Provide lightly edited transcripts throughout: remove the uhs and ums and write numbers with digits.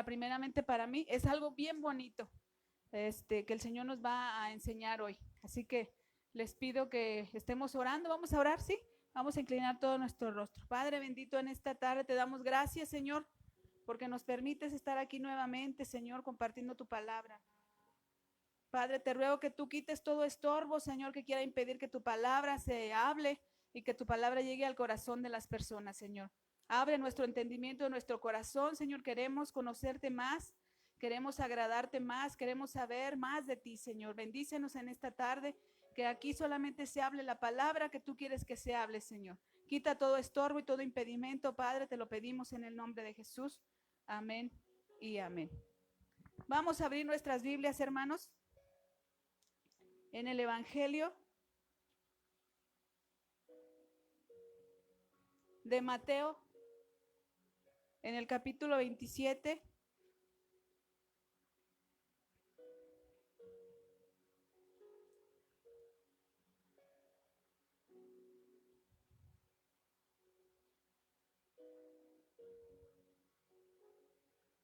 primeramente para mí, es algo bien bonito, que el Señor nos va a enseñar hoy. Así que les pido que estemos orando. Vamos a orar, ¿sí? Vamos a inclinar todo nuestro rostro. Padre bendito, en esta tarde te damos gracias, Señor, porque nos permites estar aquí nuevamente, Señor, compartiendo tu palabra. Padre, te ruego que tú quites todo estorbo, Señor, que quiera impedir que tu palabra se hable y que tu palabra llegue al corazón de las personas, Señor. Abre nuestro entendimiento, nuestro corazón, Señor. Queremos conocerte más, queremos agradarte más, queremos saber más de ti, Señor. Bendícenos en esta tarde, que aquí solamente se hable la palabra que tú quieres que se hable, Señor. Quita todo estorbo y todo impedimento, Padre, te lo pedimos en el nombre de Jesús. Amén y amén. Vamos a abrir nuestras Biblias, hermanos, en el Evangelio de Mateo, en el capítulo 27.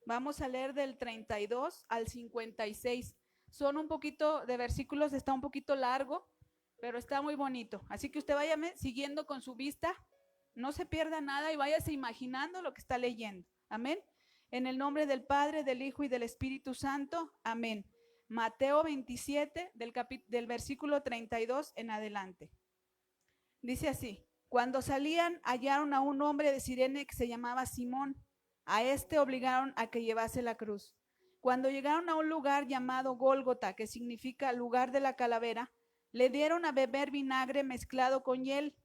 Vamos a leer del 32 al 56. Son un poquito de versículos, está un poquito largo, pero está muy bonito. Así que usted váyame siguiendo con su vista, no se pierda nada y váyase imaginando lo que está leyendo. Amén. En el nombre del Padre, del Hijo y del Espíritu Santo. Amén. Mateo 27, del versículo 32 en adelante. Dice así: cuando salían, hallaron a un hombre de Cirene que se llamaba Simón. A este obligaron a que llevase la cruz. Cuando llegaron a un lugar llamado Gólgota, que significa lugar de la calavera, le dieron a beber vinagre mezclado con hiel,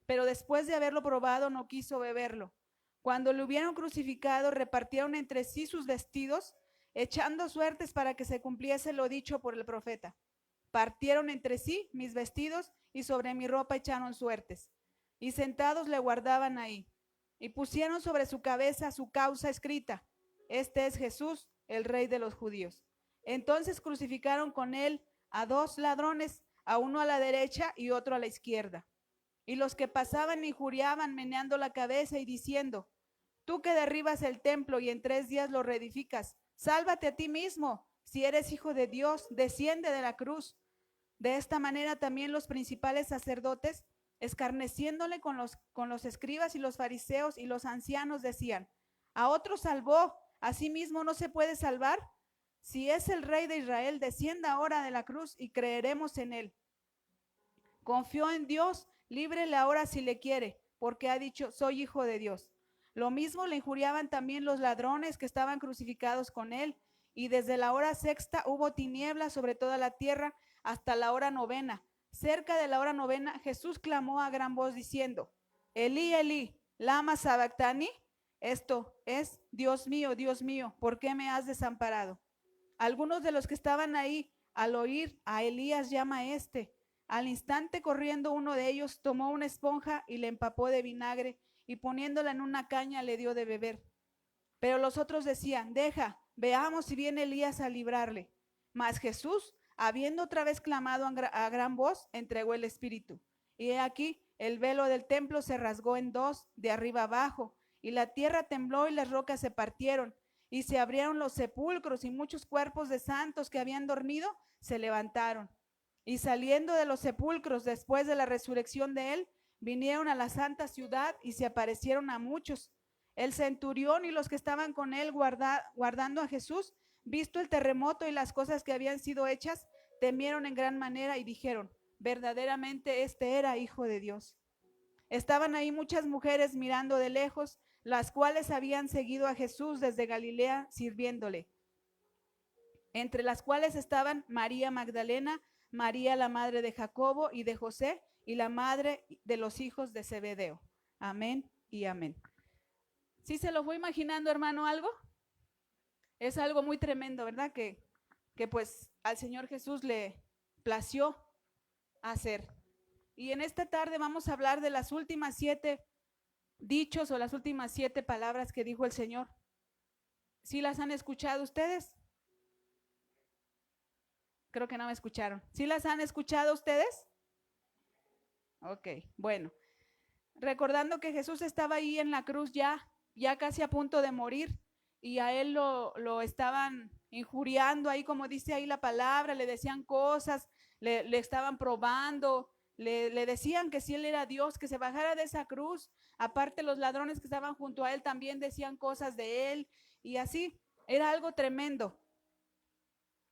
pero después de haberlo probado no quiso beberlo. Cuando le hubieron crucificado, repartieron entre sí sus vestidos, echando suertes para que se cumpliese lo dicho por el profeta. Partieron entre sí mis vestidos y sobre mi ropa echaron suertes. Y sentados le guardaban ahí. Y pusieron sobre su cabeza su causa escrita: este es Jesús, el Rey de los judíos. Entonces crucificaron con él a dos ladrones, a uno a la derecha y otro a la izquierda. Y los que pasaban injuriaban, meneando la cabeza y diciendo: tú que derribas el templo y en 3 días lo reedificas, sálvate a ti mismo. Si eres hijo de Dios, desciende de la cruz. De esta manera también los principales sacerdotes, escarneciéndole con los escribas y los fariseos y los ancianos, decían: a otro salvó, a sí mismo no se puede salvar. Si es el Rey de Israel, descienda ahora de la cruz y creeremos en él. Confió en Dios, líbrele ahora si le quiere, porque ha dicho: soy hijo de Dios. Lo mismo le injuriaban también los ladrones que estaban crucificados con él. Y desde la hora sexta hubo tinieblas sobre toda la tierra hasta la hora novena. Cerca de la hora novena, Jesús clamó a gran voz diciendo: Elí, Elí, lama sabactani. Esto es: Dios mío, ¿por qué me has desamparado? Algunos de los que estaban ahí, al oír a Elías llama a este, al instante corriendo uno de ellos, tomó una esponja y le empapó de vinagre, y poniéndola en una caña le dio de beber. Pero los otros decían: deja, veamos si viene Elías a librarle. Mas Jesús, habiendo otra vez clamado a gran voz, entregó el espíritu. Y he aquí, el velo del templo se rasgó en dos, de arriba abajo, y la tierra tembló y las rocas se partieron, y se abrieron los sepulcros, y muchos cuerpos de santos que habían dormido se levantaron. Y saliendo de los sepulcros después de la resurrección de él, vinieron a la santa ciudad y se aparecieron a muchos. El centurión y los que estaban con él guardando a Jesús, visto el terremoto y las cosas que habían sido hechas, temieron en gran manera y dijeron: verdaderamente este era hijo de Dios. Estaban ahí muchas mujeres mirando de lejos, las cuales habían seguido a Jesús desde Galilea sirviéndole, entre las cuales estaban María Magdalena, María la madre de Jacobo y de José, y la madre de los hijos de Zebedeo. Amén y amén. ¿Sí se lo fue imaginando, hermano, algo? Es algo muy tremendo, ¿verdad? Que pues al Señor Jesús le plació hacer. Y en esta tarde vamos a hablar de las últimas 7 dichos o las últimas 7 palabras que dijo el Señor. ¿Sí las han escuchado ustedes? Creo que no me escucharon. ¿Sí las han escuchado ustedes? Ok, bueno. Recordando que Jesús estaba ahí en la cruz ya casi a punto de morir, y a él lo estaban injuriando ahí, como dice ahí la palabra, le decían cosas, le estaban probando, le decían que si él era Dios, que se bajara de esa cruz. Aparte, los ladrones que estaban junto a él también decían cosas de él, y así, era algo tremendo.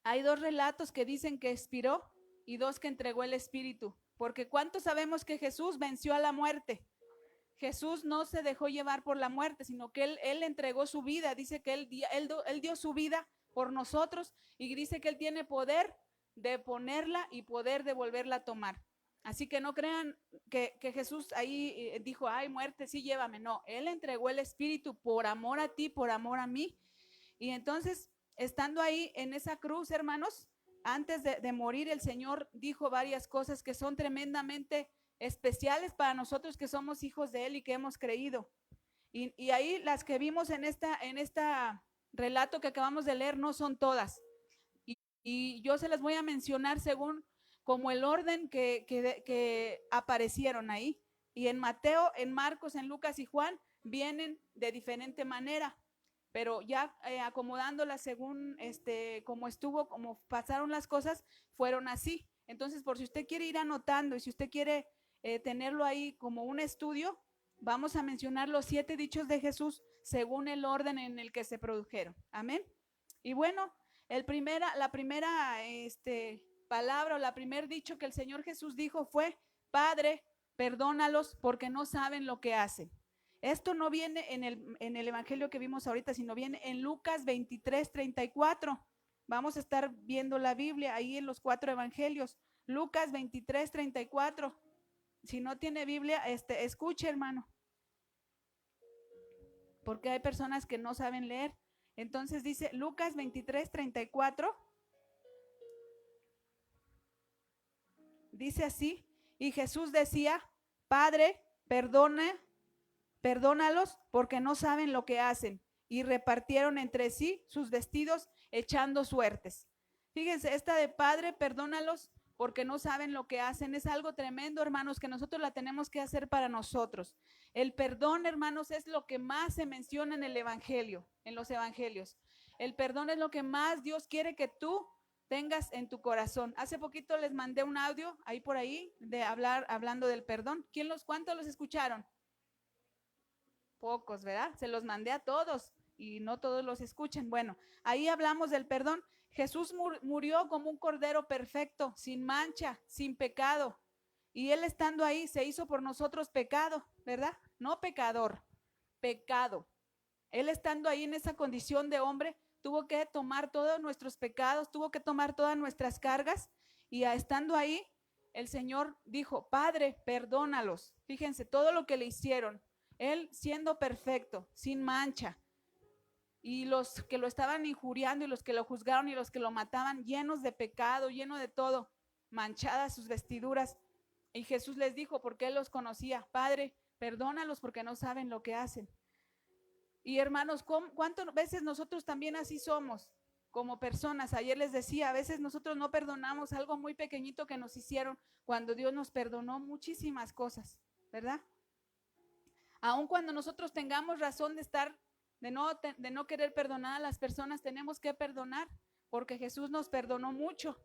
Hay 2 relatos que dicen que expiró y 2 que entregó el Espíritu, porque ¿cuántos sabemos que Jesús venció a la muerte? Jesús no se dejó llevar por la muerte, sino que él entregó su vida. Dice que él dio su vida por nosotros, y dice que él tiene poder de ponerla y poder de volverla a tomar. Así que no crean que Jesús ahí dijo, ay, muerte, sí, llévame. No, él entregó el Espíritu por amor a ti, por amor a mí. Y entonces, estando ahí en esa cruz, hermanos, antes de morir, el Señor dijo varias cosas que son tremendamente especiales para nosotros que somos hijos de Él y que hemos creído. Y ahí las que vimos en esta relato que acabamos de leer no son todas. Y yo se las voy a mencionar según como el orden que aparecieron ahí. Y en Mateo, en Marcos, en Lucas y Juan vienen de diferente manera, pero ya acomodándolas según como estuvo, como pasaron las cosas, fueron así. Entonces, por si usted quiere ir anotando y si usted quiere tenerlo ahí como un estudio, vamos a mencionar los 7 dichos de Jesús según el orden en el que se produjeron. Amén. Y bueno, la primera palabra o la primer dicho que el Señor Jesús dijo fue: Padre, perdónalos porque no saben lo que hacen. Esto no viene en el evangelio que vimos ahorita, sino viene en Lucas 23:34. Vamos a estar viendo la Biblia ahí en los 4 evangelios. Lucas 23:34. Si no tiene Biblia, escuche, hermano, porque hay personas que no saben leer. Entonces dice Lucas 23:34. Dice así: y Jesús decía: Padre, perdónalos porque no saben lo que hacen. Y repartieron entre sí sus vestidos echando suertes. Fíjense, esta de Padre, perdónalos porque no saben lo que hacen, es algo tremendo, hermanos, que nosotros la tenemos que hacer para nosotros. El perdón, hermanos, es lo que más se menciona en el evangelio, en los evangelios. El perdón es lo que más Dios quiere que tú tengas en tu corazón. Hace poquito les mandé un audio ahí por ahí de hablando del perdón. ¿Cuántos los escucharon? Pocos, ¿verdad? Se los mandé a todos y no todos los escuchan. Bueno, ahí hablamos del perdón. Jesús murió como un cordero perfecto, sin mancha, sin pecado. Y él estando ahí se hizo por nosotros pecado, ¿verdad? No pecador, pecado. Él estando ahí en esa condición de hombre, tuvo que tomar todos nuestros pecados, tuvo que tomar todas nuestras cargas, y estando ahí, el Señor dijo: Padre, perdónalos. Fíjense todo lo que le hicieron. Él siendo perfecto, sin mancha, y los que lo estaban injuriando y los que lo juzgaron y los que lo mataban, llenos de pecado, lleno de todo, manchadas sus vestiduras. Y Jesús les dijo, porque él los conocía: Padre, perdónalos porque no saben lo que hacen. Y hermanos, ¿cuántas veces nosotros también así somos como personas? Ayer les decía, a veces nosotros no perdonamos algo muy pequeñito que nos hicieron cuando Dios nos perdonó muchísimas cosas, ¿verdad? Aun cuando nosotros tengamos razón de no querer perdonar a las personas, tenemos que perdonar porque Jesús nos perdonó mucho.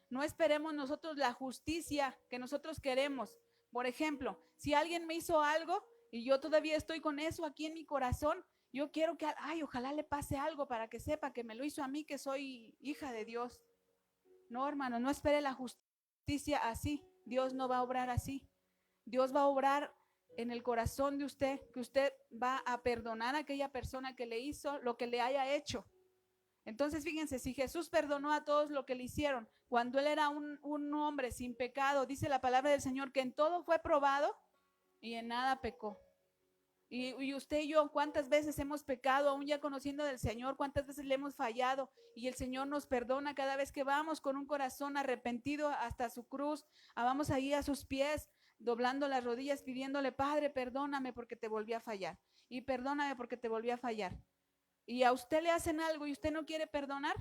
No esperemos nosotros la justicia que nosotros queremos. Por ejemplo, si alguien me hizo algo y yo todavía estoy con eso aquí en mi corazón, yo quiero que, ojalá le pase algo para que sepa que me lo hizo a mí, que soy hija de Dios. No, hermano, no espere la justicia así. Dios no va a obrar así. Dios va a obrar en el corazón de usted, que usted va a perdonar a aquella persona que le hizo lo que le haya hecho. Entonces, fíjense, si Jesús perdonó a todos lo que le hicieron, cuando él era un hombre sin pecado, dice la palabra del Señor que en todo fue probado y en nada pecó. Y usted y yo, ¿cuántas veces hemos pecado aún ya conociendo del Señor? ¿Cuántas veces le hemos fallado? Y el Señor nos perdona cada vez que vamos con un corazón arrepentido hasta su cruz, vamos ahí a sus pies, doblando las rodillas, pidiéndole: Padre, perdóname porque te volví a fallar, y perdóname porque te volví a fallar. Y a usted le hacen algo y usted no quiere perdonar.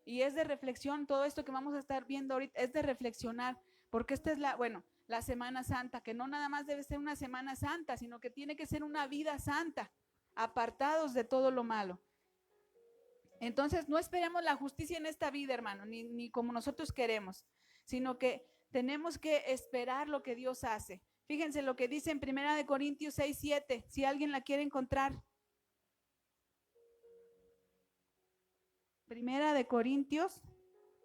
Y es de reflexión, todo esto que vamos a estar viendo ahorita es de reflexionar, porque esta es la Semana Santa, que no nada más debe ser una Semana Santa, sino que tiene que ser una vida santa. apartados de todo lo malo. Entonces, no esperemos la justicia en esta vida, hermano, ni como nosotros queremos, sino que tenemos que esperar lo que Dios hace. Fíjense lo que dice en 1 Corintios 6:7, si alguien la quiere encontrar. 1 Corintios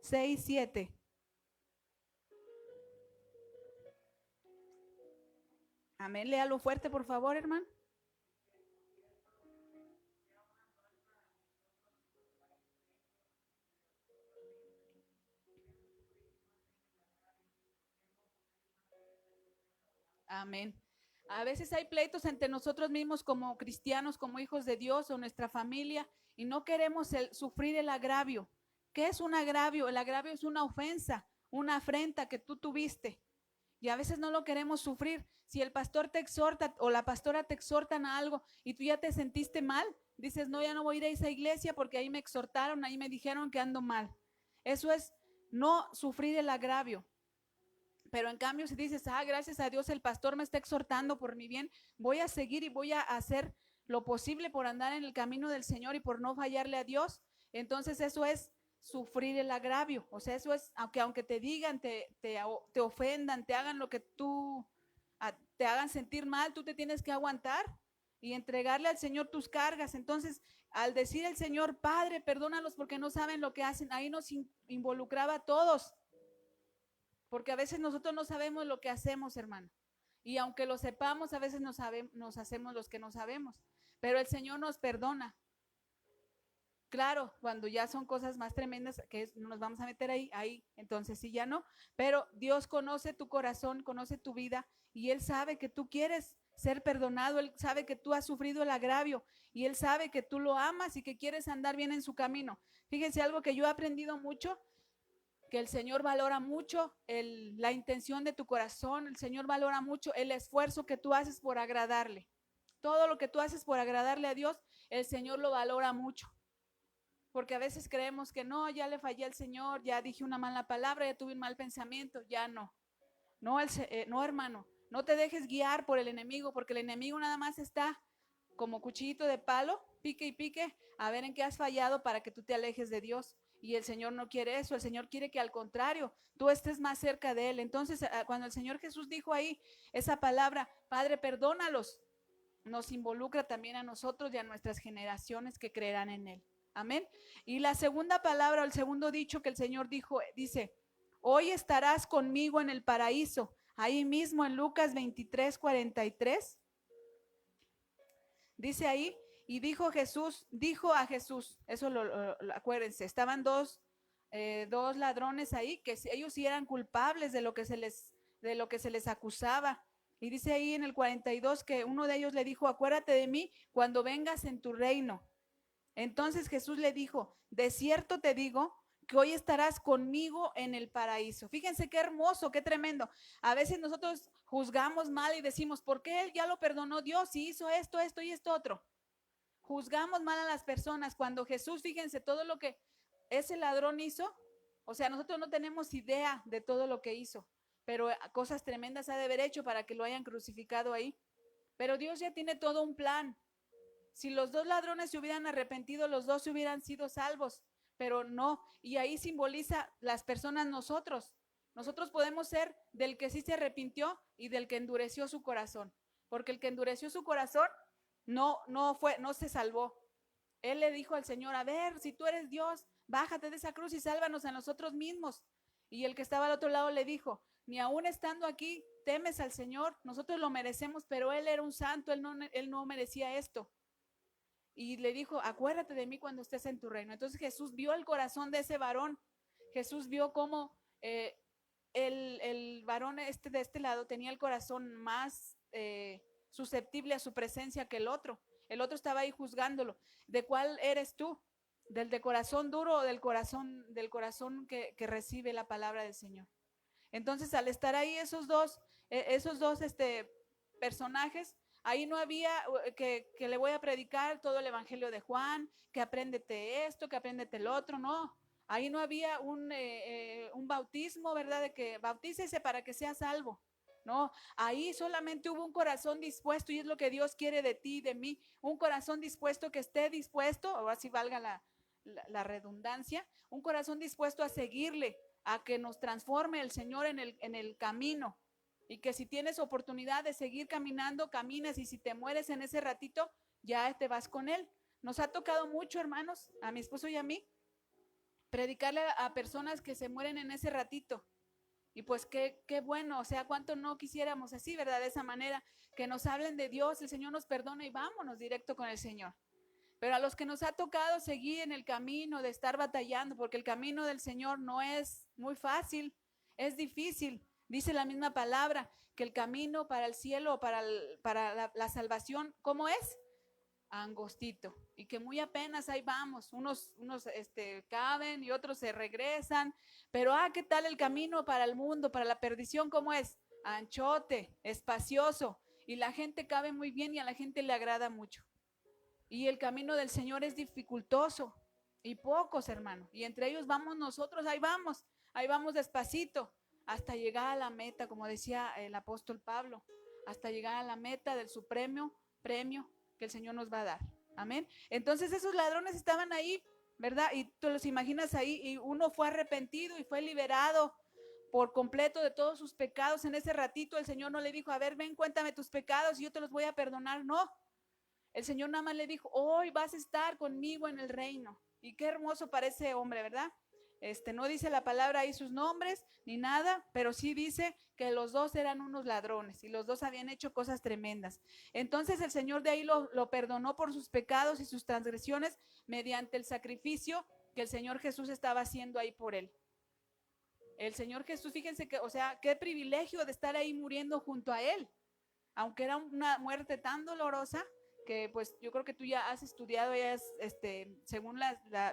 6:7. Amén, léalo fuerte, por favor, hermano. Amén. A veces hay pleitos entre nosotros mismos como cristianos, como hijos de Dios o nuestra familia, y no queremos sufrir el agravio. ¿Qué es un agravio? El agravio es una ofensa, una afrenta que tú tuviste. Y a veces no lo queremos sufrir. Si el pastor te exhorta o la pastora te exhortan a algo y tú ya te sentiste mal, dices, no, ya no voy a ir a esa iglesia porque ahí me exhortaron, ahí me dijeron que ando mal. Eso es no sufrir el agravio. Pero en cambio, si dices, gracias a Dios el pastor me está exhortando por mi bien, voy a seguir y voy a hacer lo posible por andar en el camino del Señor y por no fallarle a Dios, entonces eso es sufrir el agravio. O sea, eso es, aunque te digan, te ofendan, te hagan lo que te hagan sentir mal, tú te tienes que aguantar y entregarle al Señor tus cargas. Entonces, al decir el Señor, Padre, perdónalos porque no saben lo que hacen, ahí nos involucraba a todos. Porque a veces nosotros no sabemos lo que hacemos, hermano. Y aunque lo sepamos, a veces nos hacemos los que no sabemos. Pero el Señor nos perdona. Claro, cuando ya son cosas más tremendas, que no nos vamos a meter ahí, entonces sí, ya no. Pero Dios conoce tu corazón, conoce tu vida, y Él sabe que tú quieres ser perdonado, Él sabe que tú has sufrido el agravio, y Él sabe que tú lo amas y que quieres andar bien en su camino. Fíjense algo que yo he aprendido mucho, que el Señor valora mucho la intención de tu corazón, el Señor valora mucho el esfuerzo que tú haces por agradarle. Todo lo que tú haces por agradarle a Dios, el Señor lo valora mucho. Porque a veces creemos que no, ya le fallé al Señor, ya dije una mala palabra, ya tuve un mal pensamiento, ya no. No, hermano, no te dejes guiar por el enemigo, porque el enemigo nada más está como cuchillito de palo, pique y pique, a ver en qué has fallado para que tú te alejes de Dios. Y el Señor no quiere eso, el Señor quiere que al contrario, tú estés más cerca de Él. Entonces, cuando el Señor Jesús dijo ahí esa palabra, Padre, perdónalos, nos involucra también a nosotros y a nuestras generaciones que creerán en Él. Amén. Y la segunda palabra, o el segundo dicho que el Señor dijo, dice, hoy estarás conmigo en el paraíso. Ahí mismo en Lucas 23:43. Dice ahí, y dijo a Jesús, eso acuérdense, estaban dos ladrones ahí, que ellos sí eran culpables de lo que se les acusaba. Y dice ahí en el 42 que uno de ellos le dijo, acuérdate de mí cuando vengas en tu reino. Entonces Jesús le dijo, de cierto te digo que hoy estarás conmigo en el paraíso. Fíjense qué hermoso, qué tremendo. A veces nosotros juzgamos mal y decimos, ¿por qué él ya lo perdonó Dios y hizo esto, esto y esto otro? Juzgamos mal a las personas cuando Jesús, fíjense todo lo que ese ladrón hizo. O sea, nosotros no tenemos idea de todo lo que hizo, pero cosas tremendas ha de haber hecho para que lo hayan crucificado ahí. Pero Dios ya tiene todo un plan. Si los dos ladrones se hubieran arrepentido, los dos se hubieran sido salvos, pero no. Y ahí simboliza las personas nosotros. Nosotros podemos ser del que sí se arrepintió y del que endureció su corazón, porque el que endureció su corazón no se salvó. Él le dijo al Señor, a ver, si tú eres Dios, bájate de esa cruz y sálvanos a nosotros mismos. Y el que estaba al otro lado le dijo, ni aún estando aquí temes al Señor, nosotros lo merecemos, pero él era un santo, él no merecía esto. Y le dijo, acuérdate de mí cuando estés en tu reino. Entonces Jesús vio el corazón de ese varón. Jesús vio cómo el varón de este lado tenía el corazón más susceptible a su presencia que el otro. El otro estaba ahí juzgándolo. ¿De cuál eres tú? ¿Del de corazón duro o del corazón que recibe la palabra del Señor? Entonces, al estar ahí esos dos personajes, ahí no había que le voy a predicar todo el evangelio de Juan, que apréndete esto, que apréndete el otro, no. Ahí no había un bautismo, ¿verdad? De que bautícese para que sea salvo. No, ahí solamente hubo un corazón dispuesto y es lo que Dios quiere de ti, de mí, un corazón dispuesto que esté dispuesto, ahora sí valga la redundancia, un corazón dispuesto a seguirle, a que nos transforme el Señor en el camino. Y que si tienes oportunidad de seguir caminando, camines, y si te mueres en ese ratito, ya te vas con Él. Nos ha tocado mucho, hermanos, a mi esposo y a mí, predicarle a personas que se mueren en ese ratito. Y pues qué bueno, o sea, cuánto no quisiéramos así, ¿verdad? De esa manera, que nos hablen de Dios, el Señor nos perdona y vámonos directo con el Señor. Pero a los que nos ha tocado seguir en el camino de estar batallando, porque el camino del Señor no es muy fácil, es difícil. Dice la misma palabra, que el camino para el cielo, para la salvación, ¿cómo es? Angostito, y que muy apenas ahí vamos, unos caben y otros se regresan, pero ¿qué tal el camino para el mundo, para la perdición? ¿Cómo es? Anchote, espacioso, y la gente cabe muy bien y a la gente le agrada mucho. Y el camino del Señor es dificultoso y pocos, hermano, y entre ellos vamos nosotros, ahí vamos despacito, hasta llegar a la meta, como decía el apóstol Pablo, hasta llegar a la meta del supremo premio que el Señor nos va a dar. Amén. Entonces esos ladrones estaban ahí, ¿verdad? Y tú los imaginas ahí, y uno fue arrepentido y fue liberado por completo de todos sus pecados. En ese ratito el Señor no le dijo, a ver, ven, cuéntame tus pecados y yo te los voy a perdonar. No, el Señor nada más le dijo, hoy vas a estar conmigo en el reino. Y qué hermoso para ese hombre, ¿verdad? No dice la palabra ahí sus nombres ni nada, pero sí dice que los dos eran unos ladrones y los dos habían hecho cosas tremendas. Entonces el Señor de ahí lo perdonó por sus pecados y sus transgresiones mediante el sacrificio que el Señor Jesús estaba haciendo ahí por él. El Señor Jesús, fíjense que, o sea, qué privilegio de estar ahí muriendo junto a él, aunque era una muerte tan dolorosa, que pues yo creo que tú ya has estudiado, ya es, según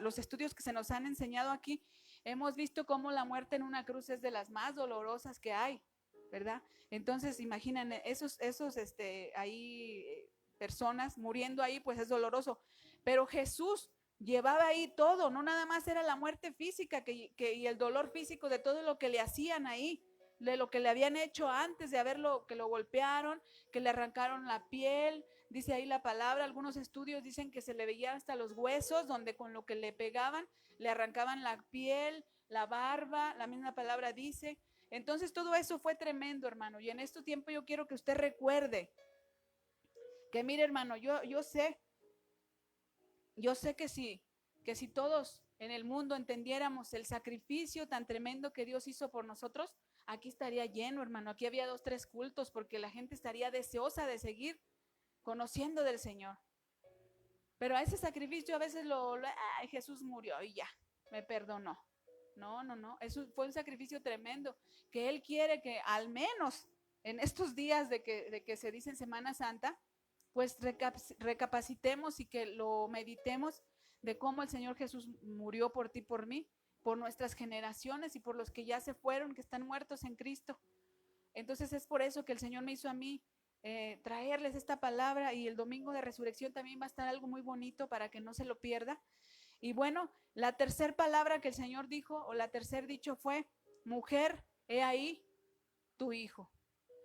los estudios que se nos han enseñado aquí, hemos visto cómo la muerte en una cruz es de las más dolorosas que hay, ¿verdad? Entonces, imaginen, esos ahí personas muriendo ahí, pues es doloroso, pero Jesús llevaba ahí todo, no nada más era la muerte física y el dolor físico de todo lo que le hacían ahí, de lo que le habían hecho antes de haberlo, que lo golpearon, que le arrancaron la piel, dice ahí la palabra, algunos estudios dicen que se le veían hasta los huesos, donde con lo que le pegaban, le arrancaban la piel, la barba, la misma palabra dice. Entonces todo eso fue tremendo, hermano, y en este tiempo yo quiero que usted recuerde, que mire, hermano, yo sé que si todos en el mundo entendiéramos el sacrificio tan tremendo que Dios hizo por nosotros, aquí estaría lleno, hermano. Aquí había 2, 3 cultos porque la gente estaría deseosa de seguir conociendo del Señor. Pero a ese sacrificio a veces Jesús murió y ya, me perdonó. No, eso fue un sacrificio tremendo, que Él quiere que al menos en estos días de que se dice en Semana Santa, pues recapacitemos y que lo meditemos de cómo el Señor Jesús murió por ti, por mí, por nuestras generaciones y por los que ya se fueron, que están muertos en Cristo. Entonces es por eso que el Señor me hizo a mí traerles esta palabra, y el domingo de resurrección también va a estar algo muy bonito para que no se lo pierda. Y bueno, la tercera palabra que el Señor dijo, o la tercer dicho fue, mujer, he ahí tu hijo.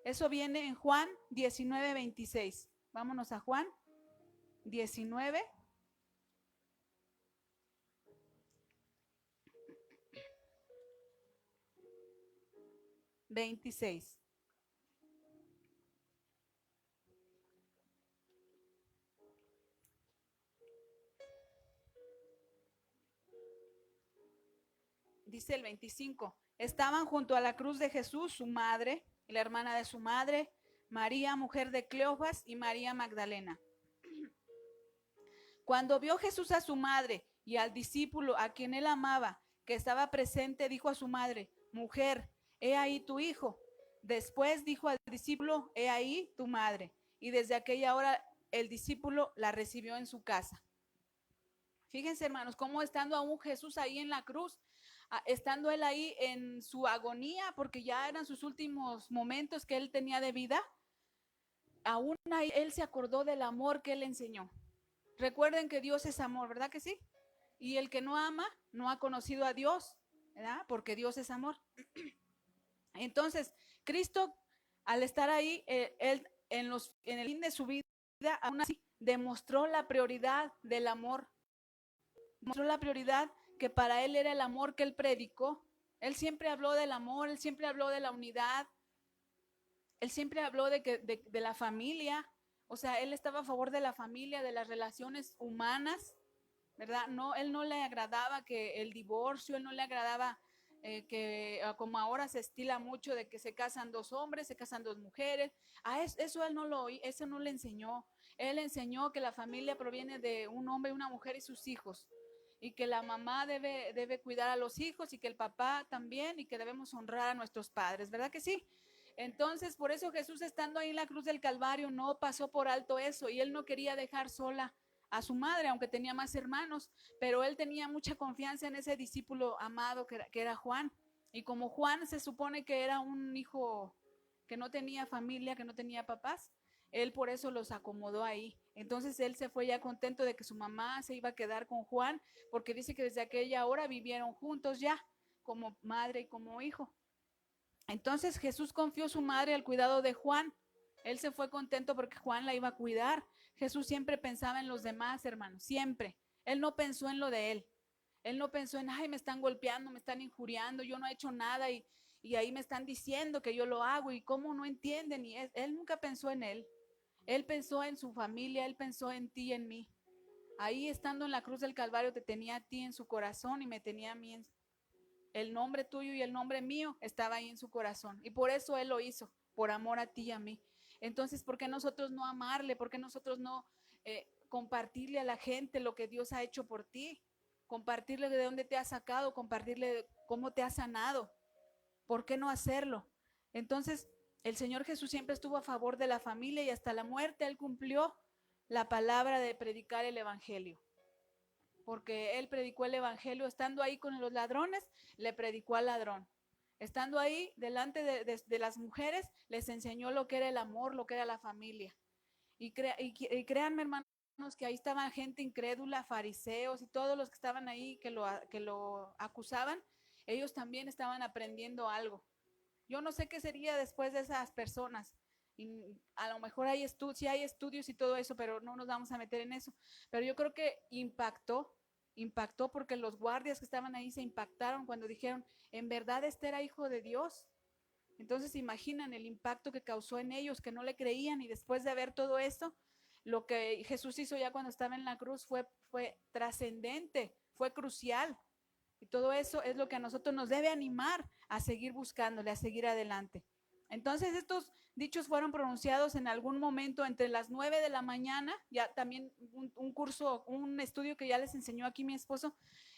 Eso viene en Juan 19:26. Vámonos a Juan 19. $26. Dice el 25, estaban junto a la cruz de Jesús su madre y la hermana de su madre, María, mujer de Cleofas, y María Magdalena. Cuando vio Jesús a su madre y al discípulo a quien él amaba, que estaba presente, dijo a su madre, mujer, he ahí tu hijo. Después dijo al discípulo, he ahí tu madre. Y desde aquella hora el discípulo la recibió en su casa. Fíjense, hermanos, cómo estando aún Jesús ahí en la cruz, estando él ahí en su agonía, porque ya eran sus últimos momentos que él tenía de vida, aún ahí él se acordó del amor que él enseñó. Recuerden que Dios es amor, ¿verdad que sí? Y el que no ama no ha conocido a Dios, ¿verdad? Porque Dios es amor. Entonces, Cristo Al estar ahí, él en el fin de su vida, aún así, demostró la prioridad del amor, demostró la prioridad que para él era el amor que él predicó. Él siempre habló del amor, él siempre habló de la unidad, él siempre habló de la familia. O sea, él estaba a favor de la familia, de las relaciones humanas, ¿verdad? No, él no le agradaba que el divorcio, él no le agradaba como ahora se estila mucho de que se casan dos hombres, se casan dos mujeres. Eso él no eso no le enseñó. Él enseñó que la familia proviene de un hombre, una mujer y sus hijos, y que la mamá debe cuidar a los hijos y que el papá también, y que debemos honrar a nuestros padres, ¿verdad que sí? Entonces, por eso Jesús, estando ahí en la cruz del Calvario, no pasó por alto eso, y él no quería dejar sola a su madre, aunque tenía más hermanos, pero él tenía mucha confianza en ese discípulo amado que era Juan. Y como Juan se supone que era un hijo que no tenía familia, que no tenía papás, él por eso los acomodó ahí. Entonces él se fue ya contento de que su mamá se iba a quedar con Juan, porque dice que desde aquella hora vivieron juntos ya, como madre y como hijo. Entonces Jesús confió su madre al cuidado de Juan. Él se fue contento porque Juan la iba a cuidar. Jesús siempre pensaba en los demás, hermanos, siempre. Él no pensó en lo de él. Él no pensó en, ay, me están golpeando, me están injuriando, yo no he hecho nada y ahí me están diciendo que yo lo hago y cómo no entienden. Él nunca pensó en él. Él pensó en su familia, él pensó en ti y en mí. Ahí estando en la cruz del Calvario te tenía a ti en su corazón y me tenía a mí el nombre tuyo y el nombre mío estaba ahí en su corazón. Y por eso Él lo hizo, por amor a ti y a mí. Entonces, ¿por qué nosotros no amarle? ¿Por qué nosotros no compartirle a la gente lo que Dios ha hecho por ti? Compartirle de dónde te ha sacado, compartirle cómo te ha sanado. ¿Por qué no hacerlo? Entonces, el Señor Jesús siempre estuvo a favor de la familia y hasta la muerte Él cumplió la palabra de predicar el Evangelio, porque él predicó el evangelio estando ahí con los ladrones, le predicó al ladrón. Estando ahí delante de las mujeres, les enseñó lo que era el amor, lo que era la familia. Y créanme, hermanos, que ahí estaba gente incrédula, fariseos y todos los que estaban ahí que lo acusaban, ellos también estaban aprendiendo algo. Yo no sé qué sería después de esas personas. Y a lo mejor sí hay estudios y todo eso, pero no nos vamos a meter en eso. Pero yo creo que impactó porque los guardias que estaban ahí se impactaron cuando dijeron, en verdad este era hijo de Dios. Entonces imaginan el impacto que causó en ellos, que no le creían, y después de ver todo esto, lo que Jesús hizo ya cuando estaba en la cruz fue trascendente, fue crucial. Y todo eso es lo que a nosotros nos debe animar a seguir buscándole, a seguir adelante. Entonces estos dichos fueron pronunciados en algún momento entre las 9 de la mañana, ya también un estudio que ya les enseñó aquí mi esposo,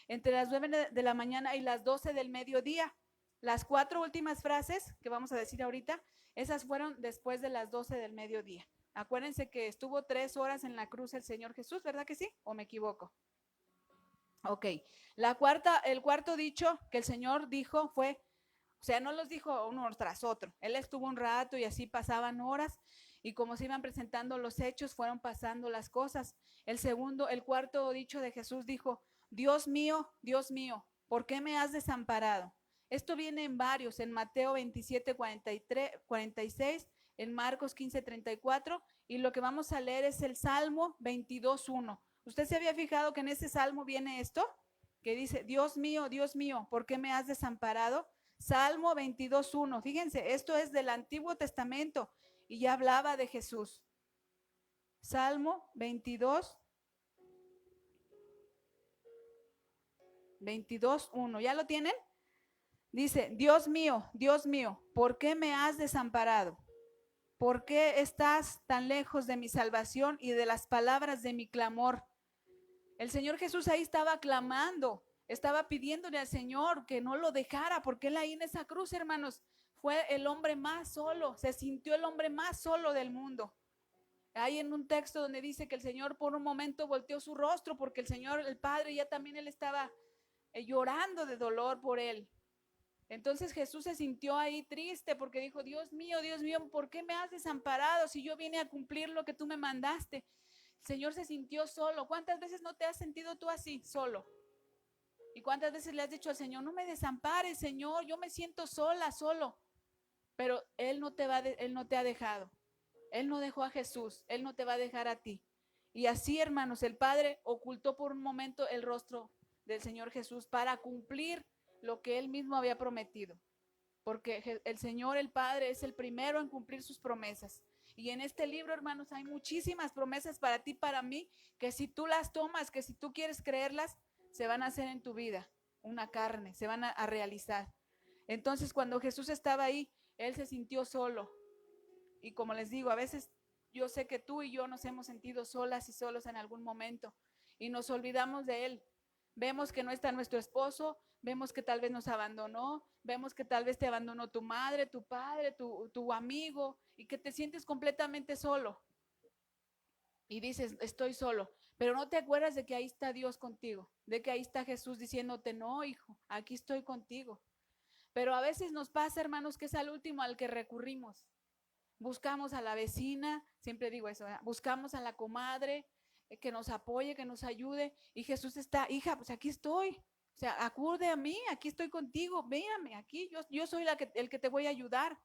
entre las 9 de la mañana y las 12 del mediodía. Las 4 últimas frases que vamos a decir ahorita, esas fueron después de las 12 del mediodía. Acuérdense que estuvo 3 horas en la cruz el Señor Jesús, ¿verdad que sí? ¿O me equivoco? Ok, el cuarto dicho que el Señor dijo fue, o sea, no los dijo uno tras otro. Él estuvo un rato y así pasaban horas y como se iban presentando los hechos, fueron pasando las cosas. El cuarto dicho de Jesús dijo, Dios mío, ¿por qué me has desamparado? Esto viene en varios, en Mateo 27, 43, 46, en Marcos 15, 34, y lo que vamos a leer es el Salmo 22, 1. ¿Usted se había fijado que en ese salmo viene esto? Que dice, Dios mío, ¿por qué me has desamparado? Salmo 22, 1. Fíjense, esto es del Antiguo Testamento y ya hablaba de Jesús. Salmo 22, 22, 1. ¿Ya lo tienen? Dice, Dios mío, ¿por qué me has desamparado? ¿Por qué estás tan lejos de mi salvación y de las palabras de mi clamor? El Señor Jesús ahí estaba clamando, estaba pidiéndole al Señor que no lo dejara, porque él ahí en esa cruz, hermanos, fue el hombre más solo, se sintió el hombre más solo del mundo. Hay en un texto donde dice que el Señor por un momento volteó su rostro porque el Señor, el Padre, ya también él estaba llorando de dolor por él. Entonces Jesús se sintió ahí triste porque dijo, Dios mío, ¿por qué me has desamparado si yo vine a cumplir lo que tú me mandaste? El Señor se sintió solo. ¿Cuántas veces no te has sentido tú así, solo? ¿Y cuántas veces le has dicho al Señor, no me desampares, Señor, yo me siento sola, solo? pero Él no te ha dejado. Él no dejó a Jesús, Él no te va a dejar a ti. Y así, hermanos, el Padre ocultó por un momento el rostro del Señor Jesús para cumplir lo que Él mismo había prometido. Porque el Señor, el Padre, es el primero en cumplir sus promesas. Y en este libro, hermanos, hay muchísimas promesas para ti, para mí, que si tú las tomas, que si tú quieres creerlas, se van a hacer en tu vida una carne, se van a realizar. Entonces, cuando Jesús estaba ahí, Él se sintió solo. Y como les digo, a veces yo sé que tú y yo nos hemos sentido solas y solos en algún momento y nos olvidamos de Él. Vemos que no está nuestro esposo, vemos que tal vez nos abandonó, vemos que tal vez te abandonó tu madre, tu padre, tu amigo, y que te sientes completamente solo. Y dices, estoy solo, pero no te acuerdas de que ahí está Dios contigo, de que ahí está Jesús diciéndote, no, hijo, aquí estoy contigo. Pero a veces nos pasa, hermanos, que es al último al que recurrimos. Buscamos a la vecina, siempre digo eso, ¿verdad? Buscamos a la comadre que nos apoye, que nos ayude. Y Jesús está, hija, pues aquí estoy. O sea, acude a mí, aquí estoy contigo, véame aquí, yo soy el que te voy a ayudar.